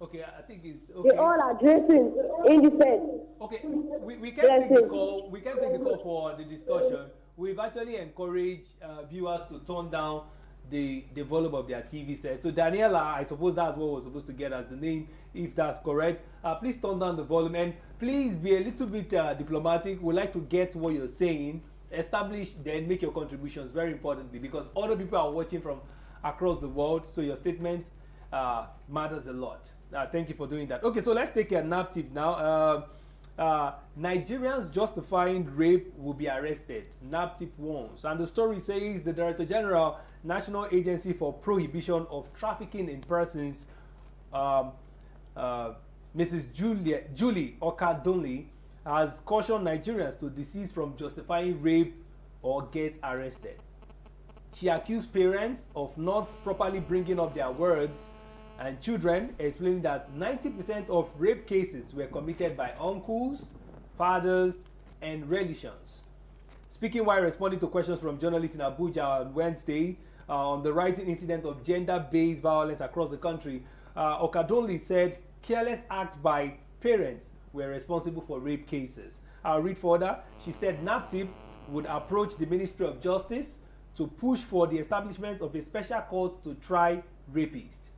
Speaker 1: Okay, I think it's okay.
Speaker 4: They all are dressing indecent.
Speaker 1: Okay, we can't take the call. We can't take the call for the distortion. We've actually encouraged viewers to turn down the volume of their TV set. So Daniela, I suppose that's what we're supposed to get as the name, if that's correct. Please turn down the volume and please be a little bit diplomatic. We'd like to get what you're saying, establish, then make your contributions, very importantly, because other people are watching from across the world, so your statements matters a lot. Thank you for doing that. Okay, so let's take a NAPTIP now. Nigerians justifying rape will be arrested. NAPTIP warns. And the story says the Director General, National Agency for Prohibition of Trafficking in Persons, Mrs. Julie Okadonli, has cautioned Nigerians to desist from justifying rape or get arrested. She accused parents of not properly bringing up their words and children, explaining that 90% of rape cases were committed by uncles, fathers, and relations. Speaking while responding to questions from journalists in Abuja on Wednesday on the rising incident of gender-based violence across the country, Okadonli said careless acts by parents were responsible for rape cases. I'll read further. She said NAPTIP would approach the Ministry of Justice to push for the establishment of a special court to try rapists.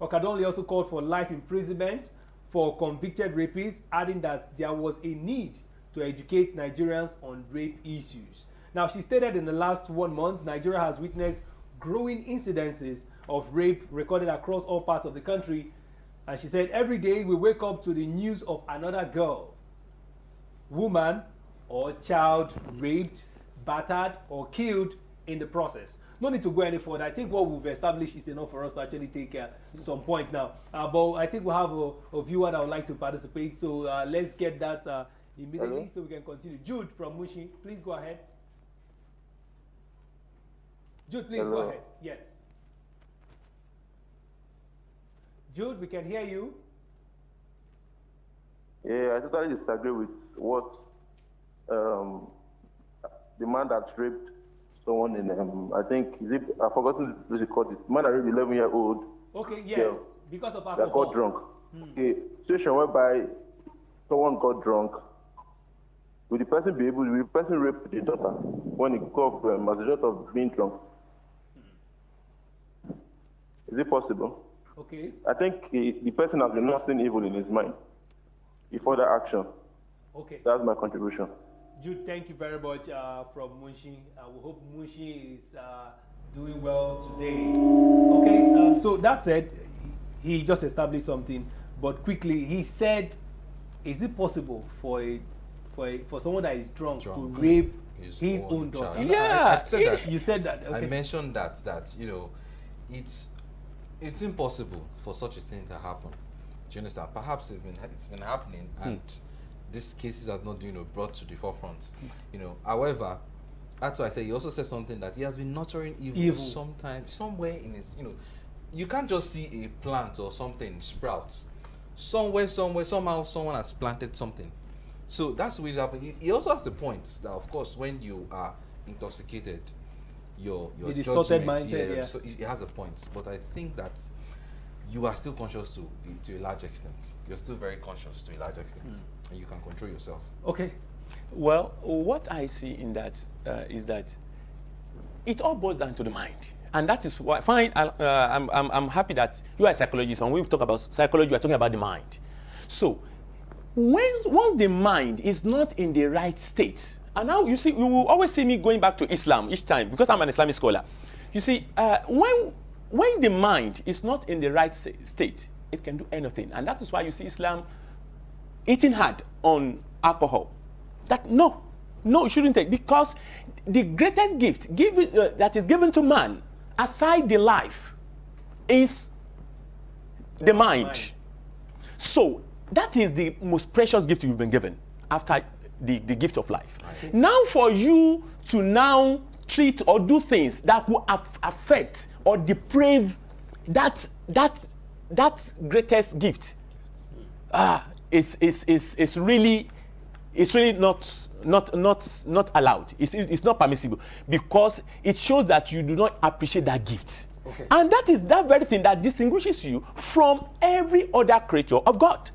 Speaker 1: Okadonli also called for life imprisonment for convicted rapists, adding that there was a need to educate Nigerians on rape issues. Now, she stated in the last 1 month, Nigeria has witnessed growing incidences of rape recorded across all parts of the country. And she said, every day we wake up to the news of another girl, woman, or child raped, battered, or killed in the process. No need to go any further. I think what we've established is enough for us to actually take some points now. But I think we have a viewer that would like to participate. So let's get that immediately so we can continue. Jude from Mushi, please go ahead. Jude, please go ahead. Yes. Jude, we can hear you.
Speaker 9: Yeah, I totally disagree with what the man that raped someone in, I think, I've forgotten what they called it. Man that raped 11-year-old.
Speaker 1: Okay, yes,
Speaker 9: girl
Speaker 1: because of
Speaker 9: that
Speaker 1: alcohol.
Speaker 9: got drunk. Okay, situation whereby someone got drunk. Will the person be able? Will the person rape the daughter when he got as a result of being drunk? Is it possible?
Speaker 1: Okay.
Speaker 9: I think the person has been not seeing evil in his mind before that action.
Speaker 1: Okay.
Speaker 9: That's my contribution.
Speaker 1: Jude, thank you very much from Munshi. We hope Munshi is doing well today. Okay, so that said, he just established something, but quickly he said, is it possible for someone that is drunk to rape his own daughter?
Speaker 3: Yeah,
Speaker 2: I said that.
Speaker 1: You said that. Okay.
Speaker 2: I mentioned that you know, it's impossible for such a thing to happen. Do you understand? Perhaps it's been happening, and these cases are not brought to the forefront. You know, however, that's why I say he also said something that he has been nurturing evil. Sometimes somewhere in his, you can't just see a plant or something sprout. Somewhere, somehow someone has planted something. So that's what is happening. He also has the point that, of course, when you are intoxicated, your
Speaker 1: distorted
Speaker 2: judgment,
Speaker 1: mindset,
Speaker 2: so it has a point. But I think that you are still conscious to a large extent. You're still very conscious to a large extent, and you can control yourself.
Speaker 1: Okay.
Speaker 3: Well, what I see in that is that it all boils down to the mind. And that is why, fine, I'm happy that you are a psychologist, and when we talk about psychology, we are talking about the mind. So, once the mind is not in the right state, and now you see, you will always see me going back to Islam each time, because I'm an Islamic scholar. You see, when the mind is not in the right state, it can do anything. And that is why you see Islam eating hard on alcohol. That no, you shouldn't take, because the greatest gift that is given to man, aside the life, is the mind. So that is the most precious gift you've been given after the gift of life. Okay. Now for you to now treat or do things that will affect or deprave that greatest gift, is really not allowed. It's not permissible, because it shows that you do not appreciate that gift. Okay. And that is that very thing that distinguishes you from every other creature of God.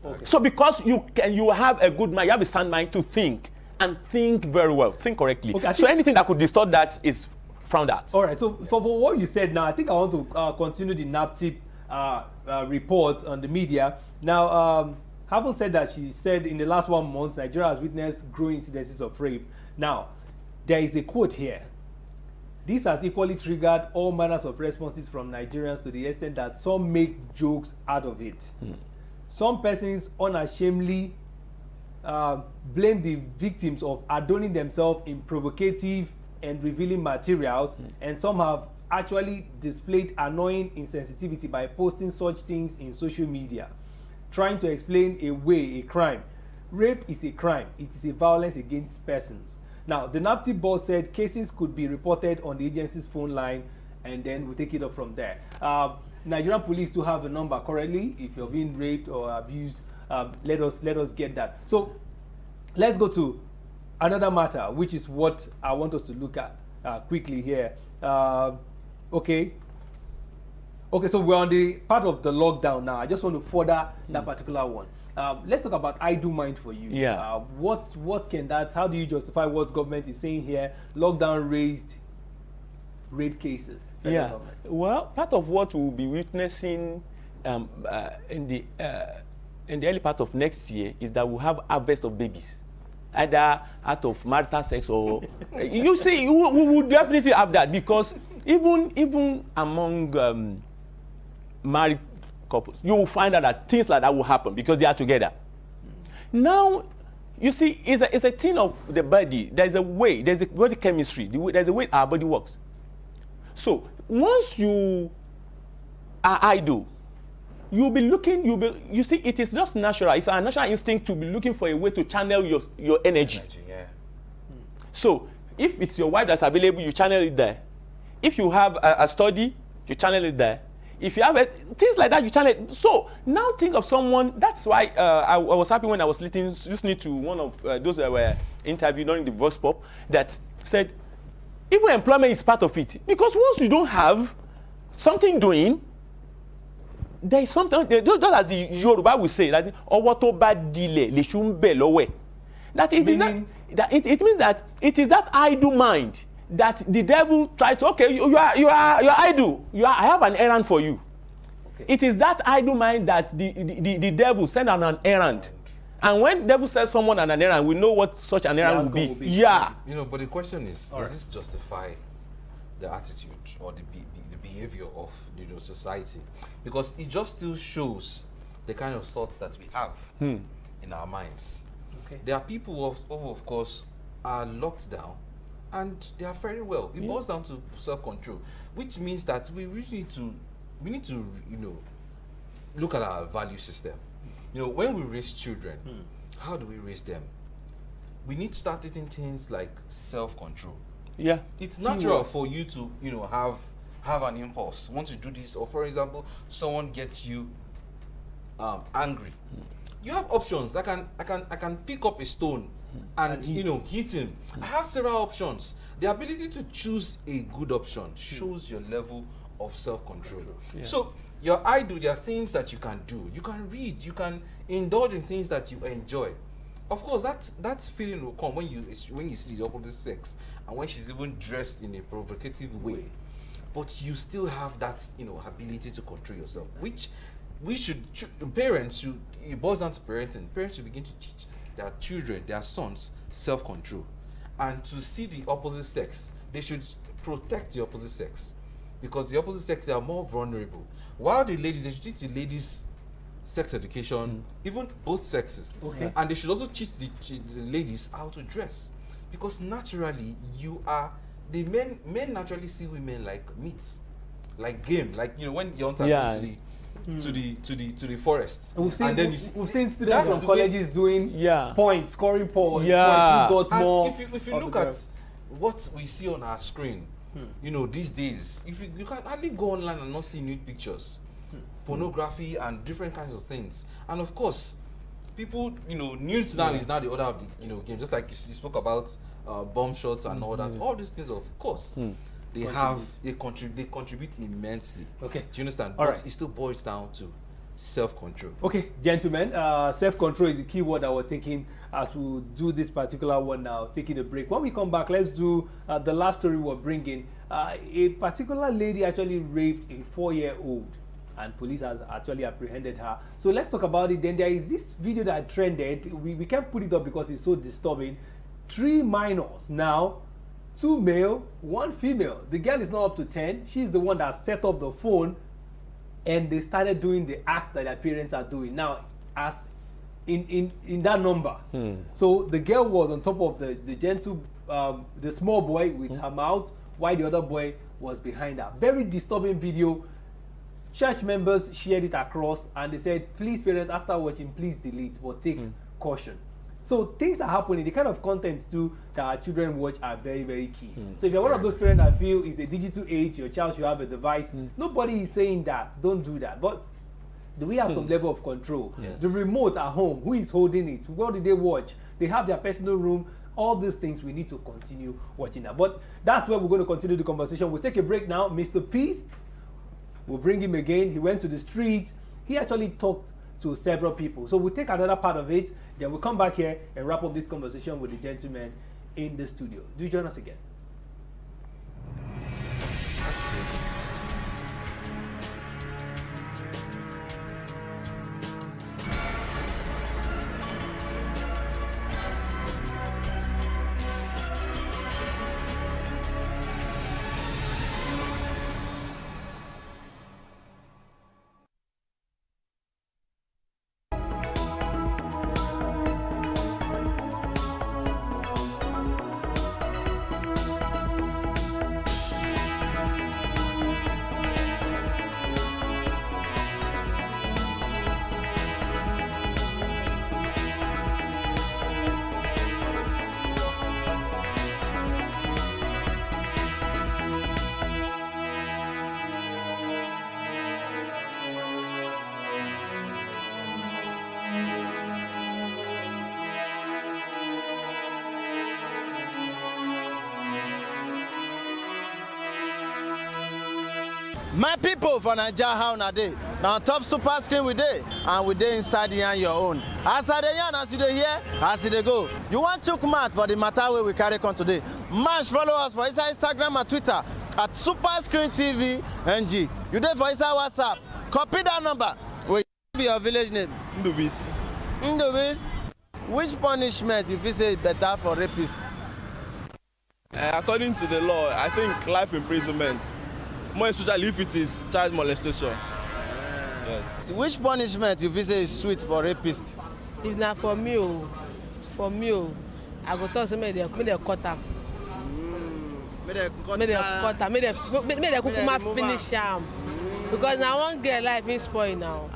Speaker 3: Okay. So because you have a good mind, you have a sound mind to think, and think very well, think correctly. Okay, so anything that could distort that is frowned at.
Speaker 1: All right, so for what you said now, I think I want to continue the NAPTIP report on the media. Now, Havon said that she said in the last 1 month, Nigeria has witnessed growing incidences of rape. Now, there is a quote here. This has equally triggered all manners of responses from Nigerians to the extent that some make jokes out of it. Some persons unashamedly blame the victims of adorning themselves in provocative and revealing materials, and some have actually displayed annoying insensitivity by posting such things in social media, trying to explain away a crime. Rape is a crime. It is a violence against persons. Now, the NAPTIP board said cases could be reported on the agency's phone line, and then we'll take it up from there. Nigerian police do have a number currently. If you're being raped or abused, let us get that. So let's go to another matter, which is what I want us to look at quickly here. Okay, so we're on the part of the lockdown now. I just want to further that particular one. Let's talk about I Do Mind For You.
Speaker 3: Yeah.
Speaker 1: What can that, how do you justify what government is saying here? Lockdown raised rape cases.
Speaker 3: Yeah. Well, part of what we'll be witnessing in the early part of next year is that we'll have harvest of babies, either out of marital sex or you see, we will definitely have that, because even among married couples, you will find out that things like that will happen because they are together. Now, you see, it's a thing of the body. There's a body chemistry. There's a way our body works. So once you are idle, you see, it is just natural. It's a natural instinct to be looking for a way to channel your energy.
Speaker 2: Yeah.
Speaker 3: So if it's your wife that's available, you channel it there. If you have a study, you channel it there. If you have things like that, you channel it. So now think of someone. That's why I was happy when I was listening to one of those that were interviewed during the Voice Pop that said, even employment is part of it. Because once you don't have something doing, there is something, just as the Yoruba will say, that ọwọ́ tó bá dilẹ̀ lèṣù ń bẹ̀ lọ́wọ́ ẹ̀. That it is that it means that it is that idle mind that the devil tries to, okay, you're idle. I have an errand for you. Okay. It is that idle mind that the devil send on an errand. And when the devil says someone on an errand, we know what such an errand will be. Yeah.
Speaker 2: You know, but the question is, does this justify the attitude or the behavior of society? Because it just still shows the kind of thoughts that we have in our minds. Okay. There are people who, of course, are locked down and they are very well. It boils down to self-control, which means that we really need to look at our value system. When we raise children, how do we raise them? We need to start eating things like self-control. Yeah. It's natural for you to, have an impulse, want to do this, or for example, someone gets you angry. You have options. I can pick up a stone and hit him. I have several options. The ability to choose a good option shows your level of self-control. Yeah. So your idol, there are things that you can do. You can read. You can indulge in things that you enjoy. Of course, that feeling will come when you see the opposite sex and when she's even dressed in a provocative way. But you still have that ability to control yourself, which parents should. It boils down to parenting. Parents should begin to teach their children, their sons, self-control, and to see the opposite sex, they should protect the opposite sex, because the opposite sex, they are more vulnerable. While the ladies, they should teach the ladies sex education, even both sexes, and they should also teach the ladies how to dress, because naturally the men naturally see women like meat, like game, like when your hunter goes to the forest. We've
Speaker 1: seen students from colleges doing points, scoring points.
Speaker 2: If you look at what we see on our screen, these days, you can hardly go online and not see nude pictures, pornography and different kinds of things. And of course, people, nudes now is now the order of the game. Just like you spoke about bomb shots and all that. All these things, of course. They contribute immensely. Okay. Do you understand? But it still boils down to self-control. Okay, gentlemen, self-control is the key word that we're taking as we do this particular one now, taking a break. When we come back, let's do the last story we're bringing. A particular lady actually raped a 4-year-old and police has actually apprehended her. So let's talk about it. Then there is this video that trended. We can't put it up because it's so disturbing. 3 minors now, 2 male, 1 female. The girl is not up to 10. She's the one that set up the phone and they started doing the act that their parents are doing now as in that number. So the girl was on top of the small boy with her mouth, while the other boy was behind her. Very disturbing video. Church members shared it across and they said, please parents, after watching, please delete, but take caution. So things are happening. The kind of contents too that our children watch are very, very key. So if you're one of those parents that feel it's a digital age, your child should have a device, nobody is saying that. Don't do that. But do we have some level of control? Yes. The remote at home, who is holding it? What did they watch? They have their personal room. All these things we need to continue watching that. But that's where we're going to continue the conversation. We'll take a break now. Mr. Peace, we'll bring him again. He went to the streets. He actually talked to several people. So we'll take another part of it. Then we'll come back here and wrap up this conversation with the gentleman in the studio. Do join us again.
Speaker 10: My people for Naija, how na dey? Now on top super screen we dey, and we dey inside yarn your own. As I dey yarn, as you dey hear, as you dey go. You want chook mouth for the matter wey we carry come today? Mash follow us for inside Instagram and Twitter at Super Screen TV NG. You dey for inside WhatsApp. Copy that number. Wey be your village name?
Speaker 11: Ndubis.
Speaker 10: Ndubis. Which punishment you feel say better for rapists?
Speaker 11: According to the law, I think life imprisonment. More especially if it is child molestation. Yes.
Speaker 10: Which punishment you feel say is sweet for rapists?
Speaker 12: If not for me, I go talk say make they cut am.
Speaker 10: Make they
Speaker 12: cut am. Make they kukuma finish am. Because now one girl life is spoil now.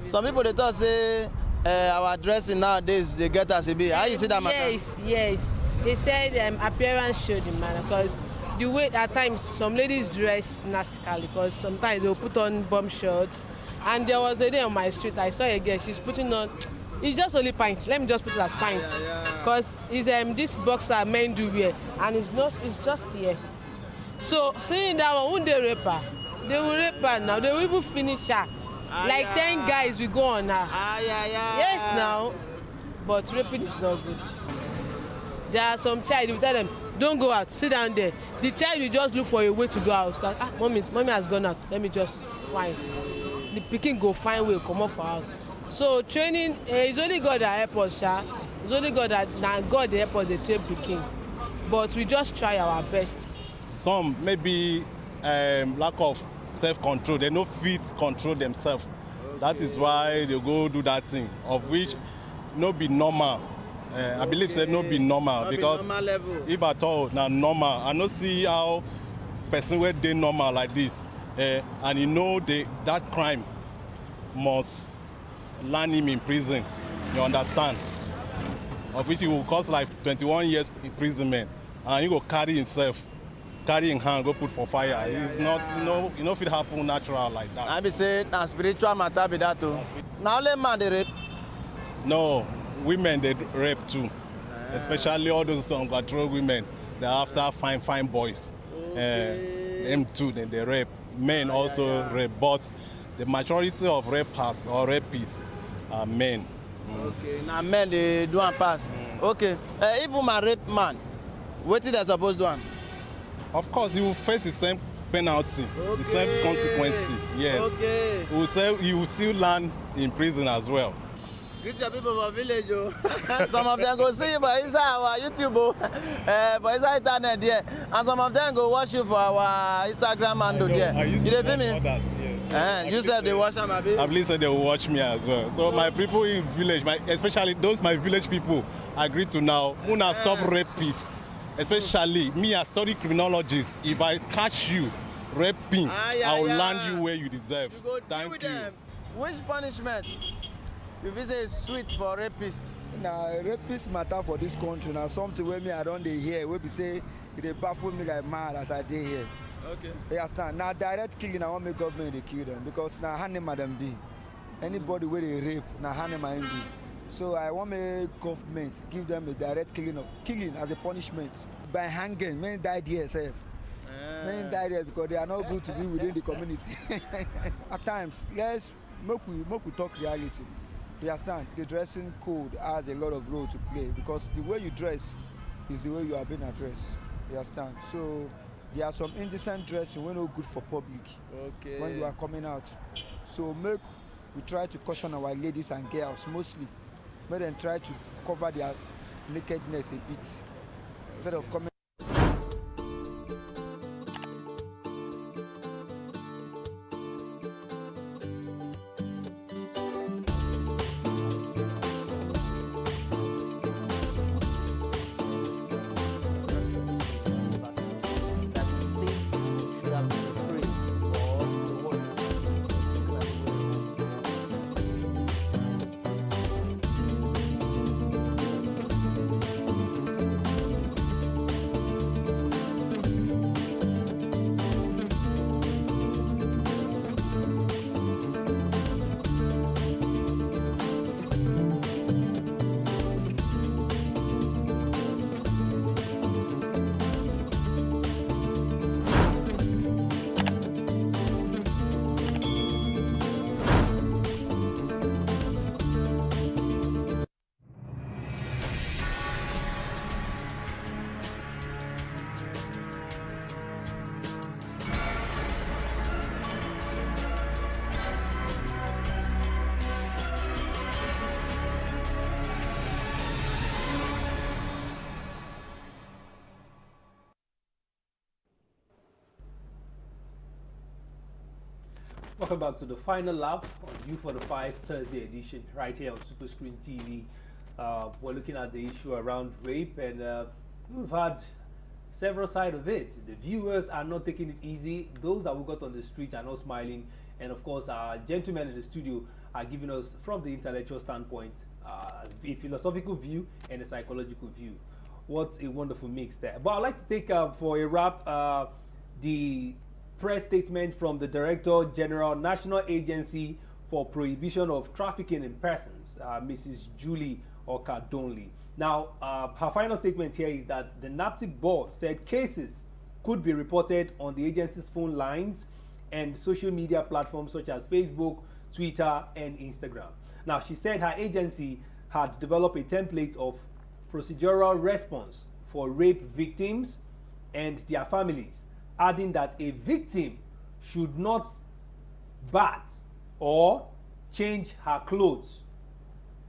Speaker 10: Some people they talk say our dressing nowadays they get as it be. How you see that matter?
Speaker 12: Yes. They said appearance showed the matter because the way at times some ladies dress nastically because sometimes they'll put on bomb shorts. And there was a day on my street I saw a girl, she's putting on, it's just only pints. Let me just put it as pints. Because it's this boxer men do wear and it's just here. So seeing that one, won't they rape her? They will rape her now. They will even finish her. Like 10 guys will go on her. Yes now. But raping is not good. There are some child, you tell them, don't go out, sit down there. The child will just look for a way to go out. Because, mommy has gone out, let me just find. The pikin go find way, come off for house. So training, it's only God that help us, sha. It's only God that God help us, they train pikin. But we just try our best.
Speaker 13: Some maybe lack of self-control, they no fit control themselves. Okay. That is why they go do that thing, of which no be normal. I believe say no be normal
Speaker 10: no
Speaker 13: because
Speaker 10: be normal level.
Speaker 13: If at all na normal, I no see how person wey dey normal like this, and you know that crime must land him in prison. You understand? Of which he will cost like 21 years imprisonment, and he go carry himself, carry in hand, go put for fire. It's not, you know, if it happen natural like that.
Speaker 10: I be say na spiritual matter be that too. Now only man dey rape.
Speaker 13: No. Women they rape too, especially all those uncontrolled women. They're after fine boys. Okay. Them too, they rape. Men also rape, but the majority of rapers or rapists are men.
Speaker 10: Okay, now men they do and pass. Okay, if woman rape man, what is they supposed to do?
Speaker 13: Of course, he will face the same penalty, the same consequences. Yes. Okay. He will still land in prison as well.
Speaker 10: Greet the people for village, oh. Some of them go see you for inside our YouTube, for inside internet there, and some of them go watch you for our Instagram handle there. You dey feel me? You said they watch them, abi?
Speaker 13: I believe they will watch me as well. So my people in village, especially those my village people, agree to now. Una stop rape it. Especially me, I study criminologist. If I catch you raping, I will land you where you deserve. Thank you.
Speaker 10: Which punishment? You feel say it's sweet for rapists?
Speaker 14: Now, rapist matter for this country. Now, something where me I don't dey hear. Where we say they baffle me like mad as I dey here.
Speaker 10: Okay.
Speaker 14: You understand? Now, direct killing, I want make government they kill them because now animal them be. Anybody where they rape, now animal them be. So I want make government give them a direct killing as a punishment by hanging. Men died here, self. Men died here because they are not good to be within the community. At times, yes, make we talk reality. You understand? The dressing code has a lot of role to play because the way you dress is the way you are being addressed. You understand? So there are some indecent dressing when not good for public. Okay. When you are coming out. So we try to caution our ladies and girls mostly. Make them try to cover their nakedness a bit instead of coming.
Speaker 1: Welcome back to the final lap on U45 Thursday edition, right here on Super Screen TV. We're looking at the issue around rape, and we've had several sides of it. The viewers are not taking it easy. Those that we got on the street are not smiling. And of course, our gentlemen in the studio are giving us, from the intellectual standpoint, a philosophical view and a psychological view. What a wonderful mix there. But I'd like to take for a wrap the press statement from the Director General, National Agency for Prohibition of Trafficking in Persons, Mrs. Julie Okadonli. Now, her final statement here is that the NAPTIP board said cases could be reported on the agency's phone lines and social media platforms such as Facebook, Twitter, and Instagram. Now, she said her agency had developed a template of procedural response for rape victims and their families, adding that a victim should not bat or change her clothes,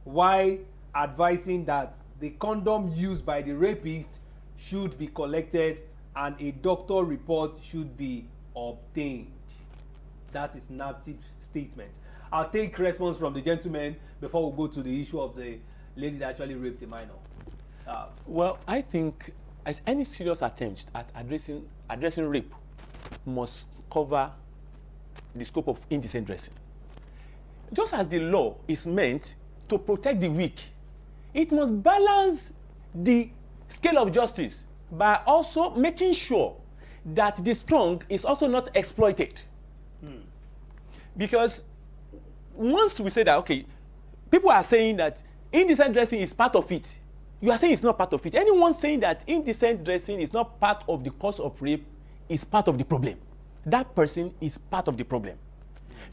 Speaker 1: while advising that the condom used by the rapist should be collected and a doctor report should be obtained. That is NAPTIP's statement. I'll take response from the gentleman before we go to the issue of the lady that actually raped a minor.
Speaker 3: Well, I think as any serious attempt at addressing rape must cover the scope of indecent dressing. Just as the law is meant to protect the weak, it must balance the scale of justice by also making sure that the strong is also not exploited. Because once we say that, okay, people are saying that indecent dressing is part of it, you are saying it's not part of it. Anyone saying that indecent dressing is not part of the cause of rape is part of the problem. That person is part of the problem.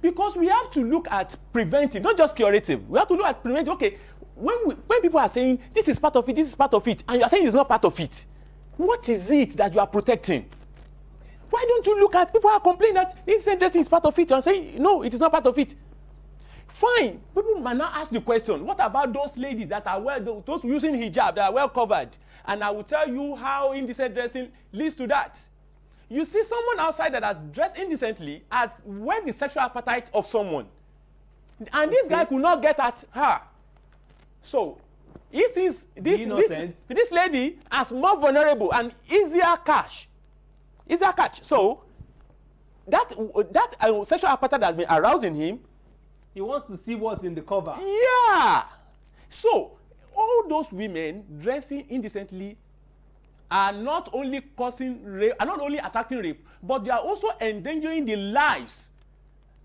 Speaker 3: Because we have to look at preventive, not just curative. We have to look at preventive. Okay, when people are saying this is part of it, this is part of it, and you are saying it's not part of it, what is it that you are protecting? Why don't you look at people who are complaining that indecent dressing is part of it and saying no, it is not part of it? Fine, people might now ask the question, what about those ladies that are well, those using hijab that are well covered? And I will tell you how indecent dressing leads to that. You see someone outside that has dressed indecently at where the sexual appetite of someone. And this guy could not get at her. So, he sees this lady as more vulnerable and easier catch. So, that sexual appetite has been aroused in him.
Speaker 1: He wants to see what's in the cover.
Speaker 3: Yeah. So, all those women dressing indecently are not only causing rape, are not only attracting rape, but they are also endangering the lives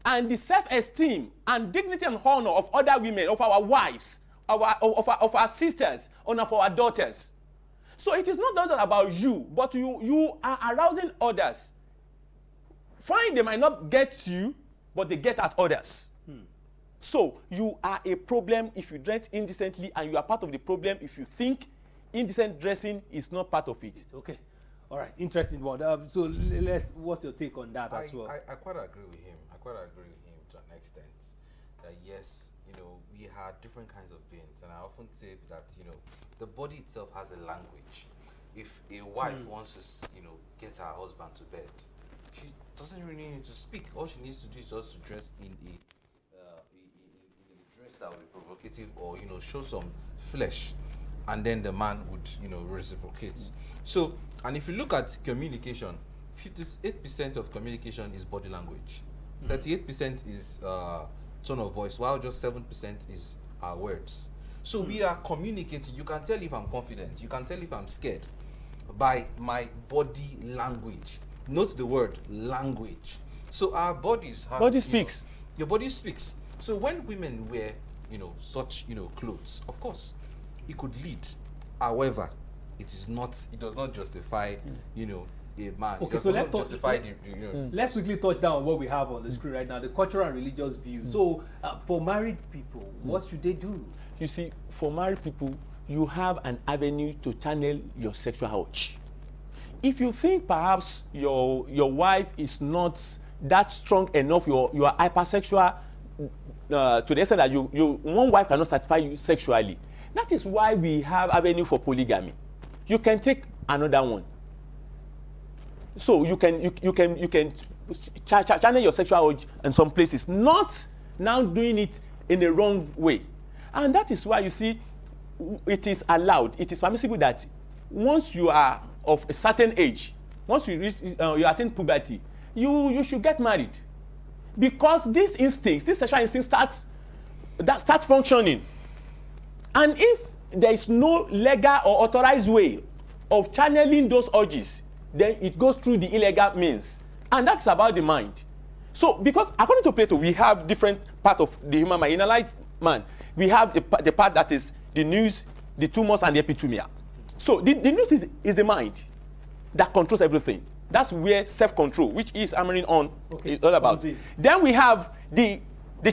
Speaker 3: and the self-esteem and dignity and honor of other women, of our wives, of our sisters, and of our daughters. So it is not just about you, but you are arousing others. Fine, they might not get you, but they get at others. So you are a problem if you dress indecently, and you are part of the problem if you think indecent dressing is not part of it.
Speaker 1: Okay. All right. Interesting one. So what's your take on that as well?
Speaker 2: I quite agree with him. I quite agree with him to an extent. That yes, we had different kinds of beings, and I often say that, the body itself has a language. If a wife wants to, get her husband to bed, she doesn't really need to speak. All she needs to do is just to dress in a dress that will be provocative, or show some flesh, and then the man would reciprocate. So, and if you look at communication, 58% of communication is body language, 38% is tone of voice, while just 7% is our words. So we are communicating. You can tell if I'm confident, you can tell if I'm scared by my body language. Note the word language. So our bodies have
Speaker 3: body speaks.
Speaker 2: Your body speaks. So when women wear such clothes, of course it could lead. However, it does not justify a man.
Speaker 1: Okay, so let's let's quickly touch down on what we have on the screen right now, the cultural and religious view. So for married people, what should they do?
Speaker 3: You see, for married people, you have an avenue to channel your sexual urge. If you think perhaps your wife is not that strong enough, you are hypersexual to the extent that one wife cannot satisfy you sexually. That is why we have avenue for polygamy. You can take another one. So you can channel your sexual urge in some places, not now doing it in a wrong way. And that is why you see it is allowed, it is permissible that once you are of a certain age, once you reach, you attain puberty, you should get married. Because these instincts, this sexual instinct start functioning. And if there is no legal or authorized way of channeling those urges, then it goes through the illegal means. And that's about the mind. So, because according to Plato, we have different parts of the human mind. In analyzed man, we have the part that is the nous, the thumos, and the epithumia. So, the nous is the mind that controls everything. That's where self-control, which is hammering on, is all about. Then we have the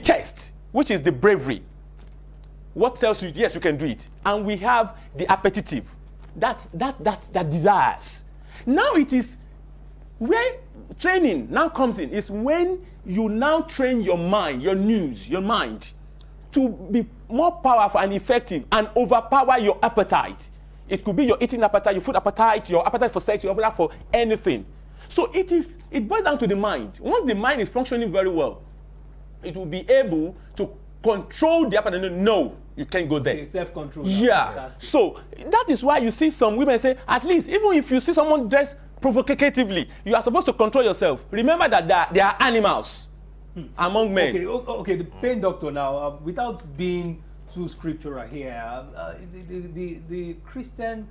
Speaker 3: chest, which is the bravery. What tells you, yes, you can do it. And we have the appetitive, that desires. Now it is where training now comes in, is when you now train your mind, your nous, your mind, to be more powerful and effective and overpower your appetite. It could be your eating appetite, your food appetite, your appetite for sex, your appetite for anything. So it boils down to the mind. Once the mind is functioning very well, it will be able to control the appetite. No, you can't go there.
Speaker 1: Self-control.
Speaker 3: Yeah. Yes. So that is why you see some women say, at least even if you see someone dressed provocatively, you are supposed to control yourself. Remember that there are animals among men.
Speaker 1: Okay, the pain doctor now, without being too scriptural here, the Christian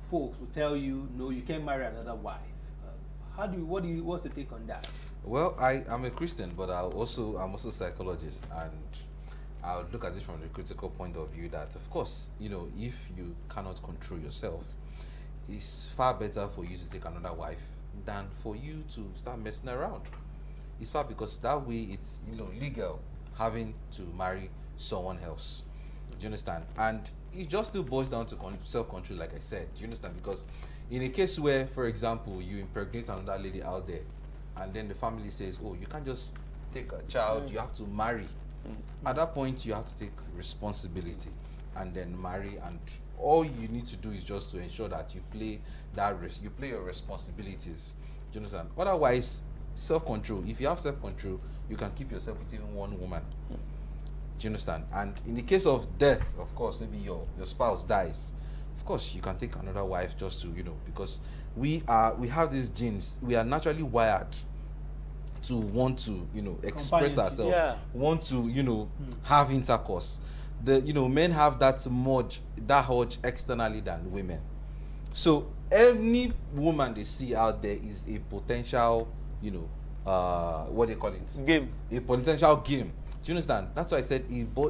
Speaker 1: folks will tell you, no, you can't marry another wife. What's the take on that?
Speaker 2: Well, I'm a Christian, but I'm also a psychologist, and I'll look at it from the critical point of view that, of course, if you cannot control yourself, it's far better for you to take another wife than for you to start messing around. It's far, because that way it's legal having to marry someone else. Do you understand? And it just still boils down to self-control, like I said. Do you understand? Because in a case where, for example, you impregnate another lady out there, and then the family says, oh, you can't just take a child, you have to marry. At that point, you have to take responsibility and then marry, and all you need to do is just to ensure that you play your responsibilities. Do you understand? Otherwise, self-control, if you have self-control, you can keep yourself with even one woman. Do you understand? And in the case of death, of course, maybe your spouse dies, of course you can take another wife, just to because we have these genes. We are naturally wired to want to express ourselves, want to have intercourse. Men have that urge externally than women. So any woman they see out there is a potential what do you call it,
Speaker 3: game,
Speaker 2: a potential game. Do you understand? That's why I said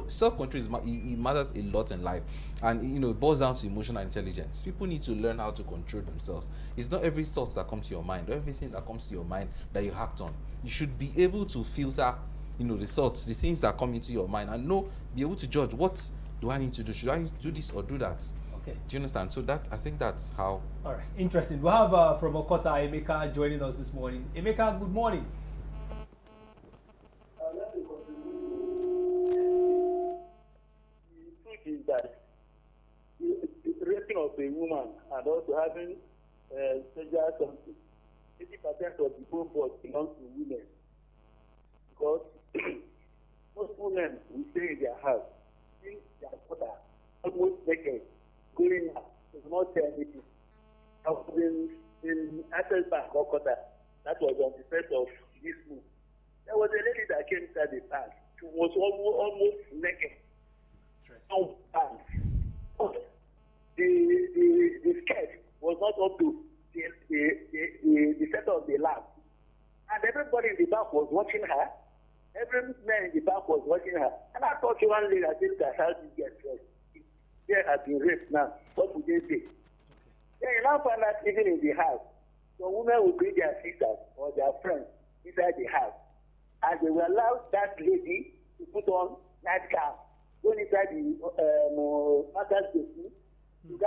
Speaker 2: self-control it matters a lot in life, and it boils down to emotional intelligence. People need to learn how to control themselves. It's not every thought that comes to your mind, or everything that comes to your mind that you act on. You should be able to filter, the thoughts, the things that come into your mind, and be able to judge, what do I need to do? Should I need to do this or do that?
Speaker 1: Okay.
Speaker 2: Do you understand? So I think that's how.
Speaker 1: All right, interesting. We have from Okota, Emeka joining us this morning. Emeka, good morning.
Speaker 15: Is that raping of a woman and also having sexual something, 80% of the whole body belongs to women, because most women will stay in their house, see their daughter almost naked, going out, does not say anything. I was in Access Bank, Okota. That was on the 1st of this month. There was a lady that came inside the bank. She was almost naked. The skirt was not up to the center of the lap, and everybody in the back was watching her. Every man in the back was watching her, and I thought one lady, I think that how did get dressed? They have been raped now. What would they say? Then you now find out even in the house, the women will bring their sisters or their friends inside the house, and they will allow that lady to put on nightgown. Go inside the master's station, to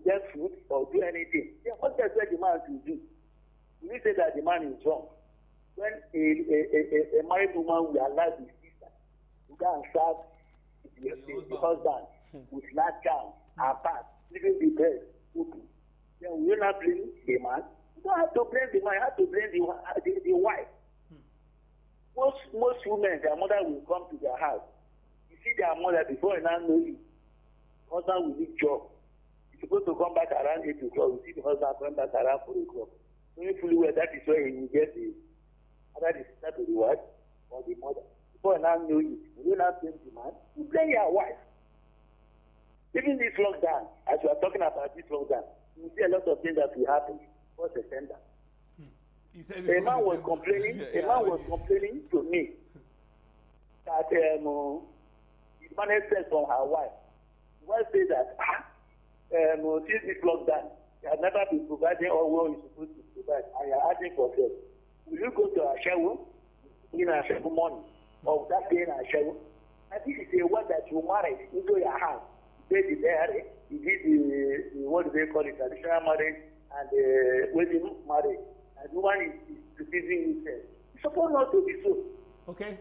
Speaker 15: get food or do anything. Then what does the man to do? We say that the man is wrong. When a married woman will allow the sister to go and serve the husband with nightgown and pants, leaving the bed open, then we will not blame the man. You don't have to blame the man, you have to blame the wife. Most women, their mother will come to their house. You see their mother before you now know you. Husband will leave job. He's supposed to come back around 8 o'clock. You see the husband coming back around 4 o'clock. Knowing fully well that is where he will get the either the sister to the wife or the mother. Before you now know it, you will not blame the man. You blame your wife. Even this lockdown, as we are talking about this lockdown, you see a lot of things that will happen. What's the sender? A man was complaining. A man was complaining to me that he managed sex from her wife. The wife said that since this lockdown, he has never been providing all what he's supposed to provide, and you're asking for sex. Will you go to a shower in a shower money, or that day in a shower? And this is a word that you married into your house. You did the marriage, you did the what do they call it, traditional marriage and the wedding marriage. And the one is refusing himself. It's supposed not to be so.
Speaker 1: Okay.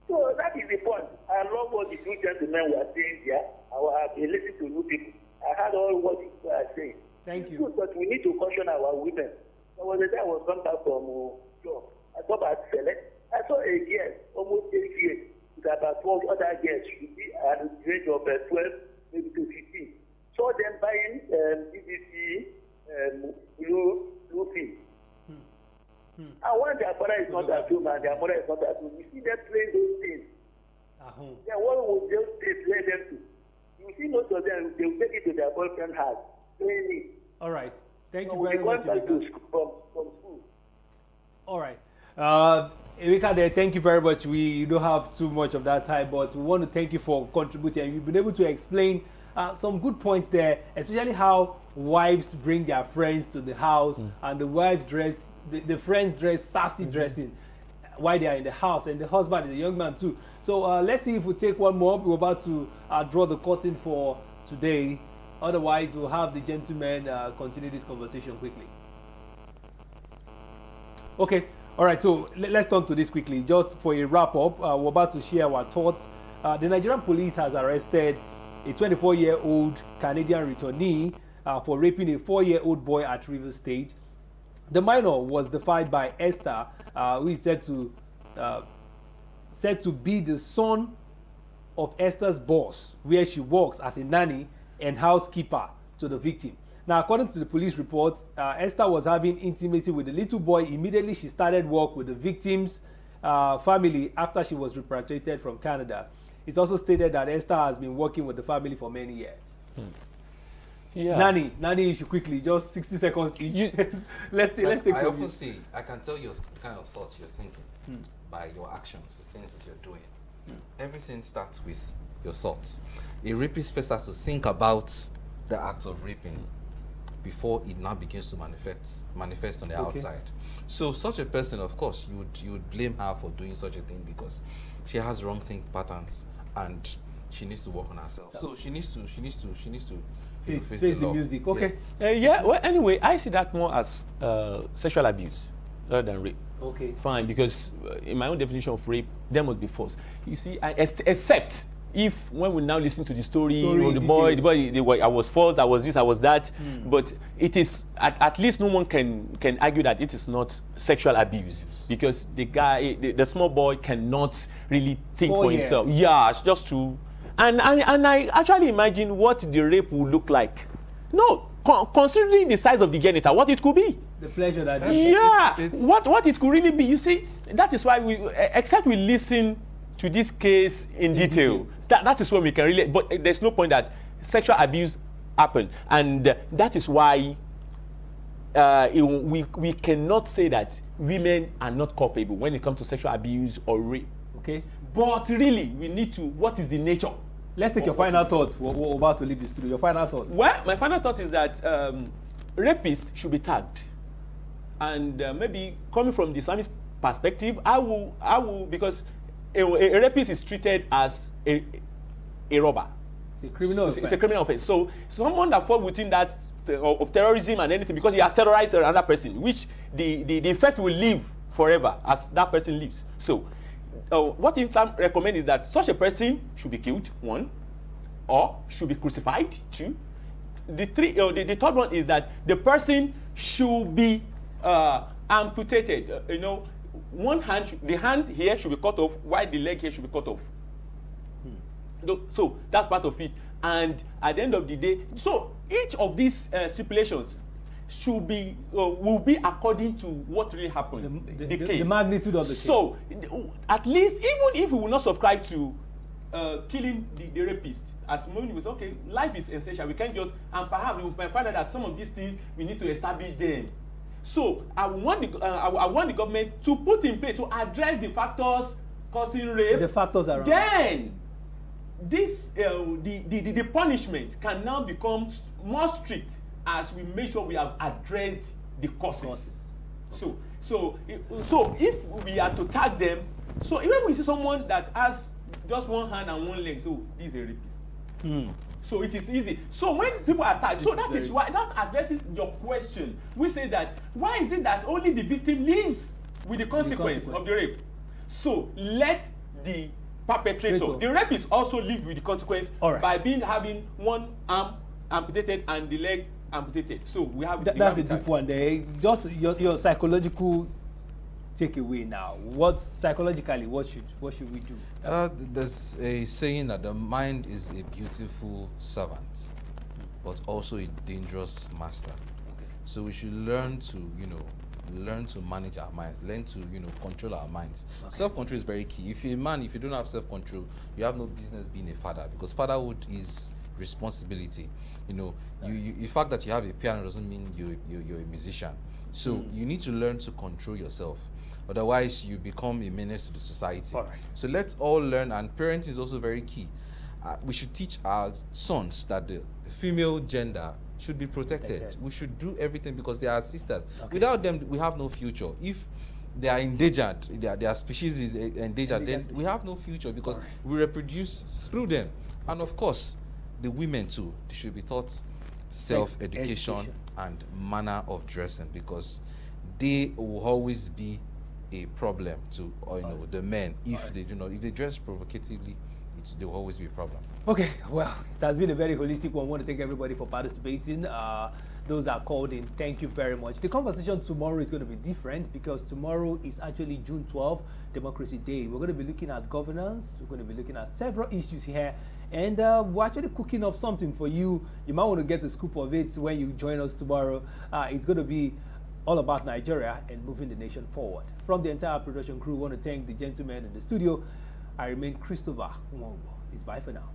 Speaker 15: So that is the point. I love what the two gentlemen were saying here. I have been listening to new people. I heard all what you are saying.
Speaker 1: Thank you.
Speaker 15: Good, but we need to caution our women. There was a day I was come back from job. I saw about select. I saw a girl, almost 8 years, with about 12 other girls. She be at the range of 12, maybe to 15. Saw them buying BBC blue film. And when their father is not at home and their mother is not at home, you see them playing those things. Then what would they play them to? You see most of them, they will take it to their boyfriend's house, playing it.
Speaker 1: All right. Thank
Speaker 15: so
Speaker 1: you very much,
Speaker 15: back to
Speaker 1: Emeka.
Speaker 15: from school.
Speaker 1: All right. Emeka, there, thank you very much. We don't have too much of that time, but we want to thank you for contributing. You've been able to explain some good points there, especially how wives bring their friends to the house and the wives dress, the friends dress sassy dressing while they are in the house, and the husband is a young man too. So let's see if we take one more. We're about to draw the curtain for today. Otherwise, we'll have the gentlemen continue this conversation quickly. Okay. All right. So let's turn to this quickly. Just for a wrap up, we're about to share our thoughts. The Nigerian police has arrested a 24-year-old Canadian returnee for raping a 4-year-old boy at Rivers State. The minor was defied by Esther, who is said to be the son of Esther's boss, where she works as a nanny and housekeeper to the victim. Now, according to the police report, Esther was having intimacy with the little boy. Immediately, she started work with the victim's family after she was repatriated from Canada. It's also stated that Esther has been working with the family for many years.
Speaker 3: Yeah.
Speaker 1: Nanny issue quickly, just 60 seconds each. let's take
Speaker 2: I
Speaker 1: from
Speaker 2: often
Speaker 1: you.
Speaker 2: say, I can tell you the kind of thoughts you're thinking by your actions, the things that you're doing. Everything starts with your thoughts. A rapist first has to think about the act of raping before it now begins to manifest on the outside. So such a person, of course, you would blame her for doing such a thing because she has wrong think patterns and she needs to work on herself. So she needs to
Speaker 1: face the music. Okay.
Speaker 3: Well, anyway, I see that more as sexual abuse rather than rape.
Speaker 1: Okay.
Speaker 3: Fine, because in my own definition of rape, there must be force. You see, except if when we now listen to the story of the boy, I was forced, I was this, I was that. But it is at least no one can argue that it is not sexual abuse because the guy, the small boy, cannot really think for himself. Yeah, it's just to. And I actually imagine what the rape will look like. No, considering the size of the genital, what it could be.
Speaker 1: The pleasure that.
Speaker 3: What it could really be. You see, that is why except we listen to this case in detail. That is when we can really. But there's no point that sexual abuse happened, and that is why we cannot say that women are not culpable when it comes to sexual abuse or rape.
Speaker 1: Okay.
Speaker 3: But really, we need to. What is the nature?
Speaker 1: Let's take your final thought. We're about to leave the studio. Your final thought.
Speaker 3: Well, my final thought is that rapists should be tagged, and maybe coming from the Islamic perspective, I will because a rapist is treated as a robber.
Speaker 1: It's a criminal offense.
Speaker 3: It's a criminal offense. So someone that falls within that of terrorism and anything because he has terrorized another person, which the effect will live forever as that person lives. So. What Islam recommends is that such a person should be killed, 1, or should be crucified, 2. The third one is that the person should be amputated. one hand, the hand here should be cut off, while the leg here should be cut off. So that's part of it. And at the end of the day, so each of these stipulations should be will be according to what really happened, the case,
Speaker 1: the magnitude of the case.
Speaker 3: So at least, even if we will not subscribe to killing the rapist, as Moni was, okay, life is essential. We can't just, and perhaps we might find out that some of these things we need to establish them. So I want the government to put in place to address the factors causing rape.
Speaker 1: The factors around.
Speaker 3: Then this the punishment can now become more strict as we make sure we have addressed the causes. So if we are to tag them, so even when we see someone that has just one hand and one leg, so this is a rapist. So it is easy. So when people are tagged, so that is why that addresses your question. We say that why is it that only the victim lives with the consequence of the rape? So let the perpetrator, the rapist, also live with the consequence by having one arm amputated and the leg amputated. So we have
Speaker 1: that's a deep one there. Just your psychological takeaway now. What psychologically, what should we do?
Speaker 2: There's a saying that the mind is a beautiful servant, but also a dangerous master. So we should learn to manage our minds, learn to control our minds. Self-control is very key. If you're a man, if you don't have self-control, you have no business being a father, because fatherhood is responsibility. The fact that you have a piano doesn't mean you're a musician. So you need to learn to control yourself. Otherwise, you become a menace to the society. So let's all learn, and parenting is also very key. We should teach our sons that the female gender should be protected. We should do everything because they are sisters. Without them, we have no future. If they are endangered, their species is endangered, then we have no future because we reproduce through them. And of course, the women too, they should be taught self-education and manner of dressing, because they will always be a problem to the men if they do not, if they dress provocatively, there will always be a problem.
Speaker 1: Okay, well, it has been a very holistic one. I want to thank everybody for participating. Those are called in, thank you very much. The conversation tomorrow is going to be different because tomorrow is actually June 12th, Democracy Day. We're going to be looking at governance. We're going to be looking at several issues here. And we're actually cooking up something for you. You might want to get the scoop of it when you join us tomorrow. It's going to be all about Nigeria and moving the nation forward. From the entire production crew, I want to thank the gentlemen in the studio. I remain Christopher Mwongo. It's bye for now.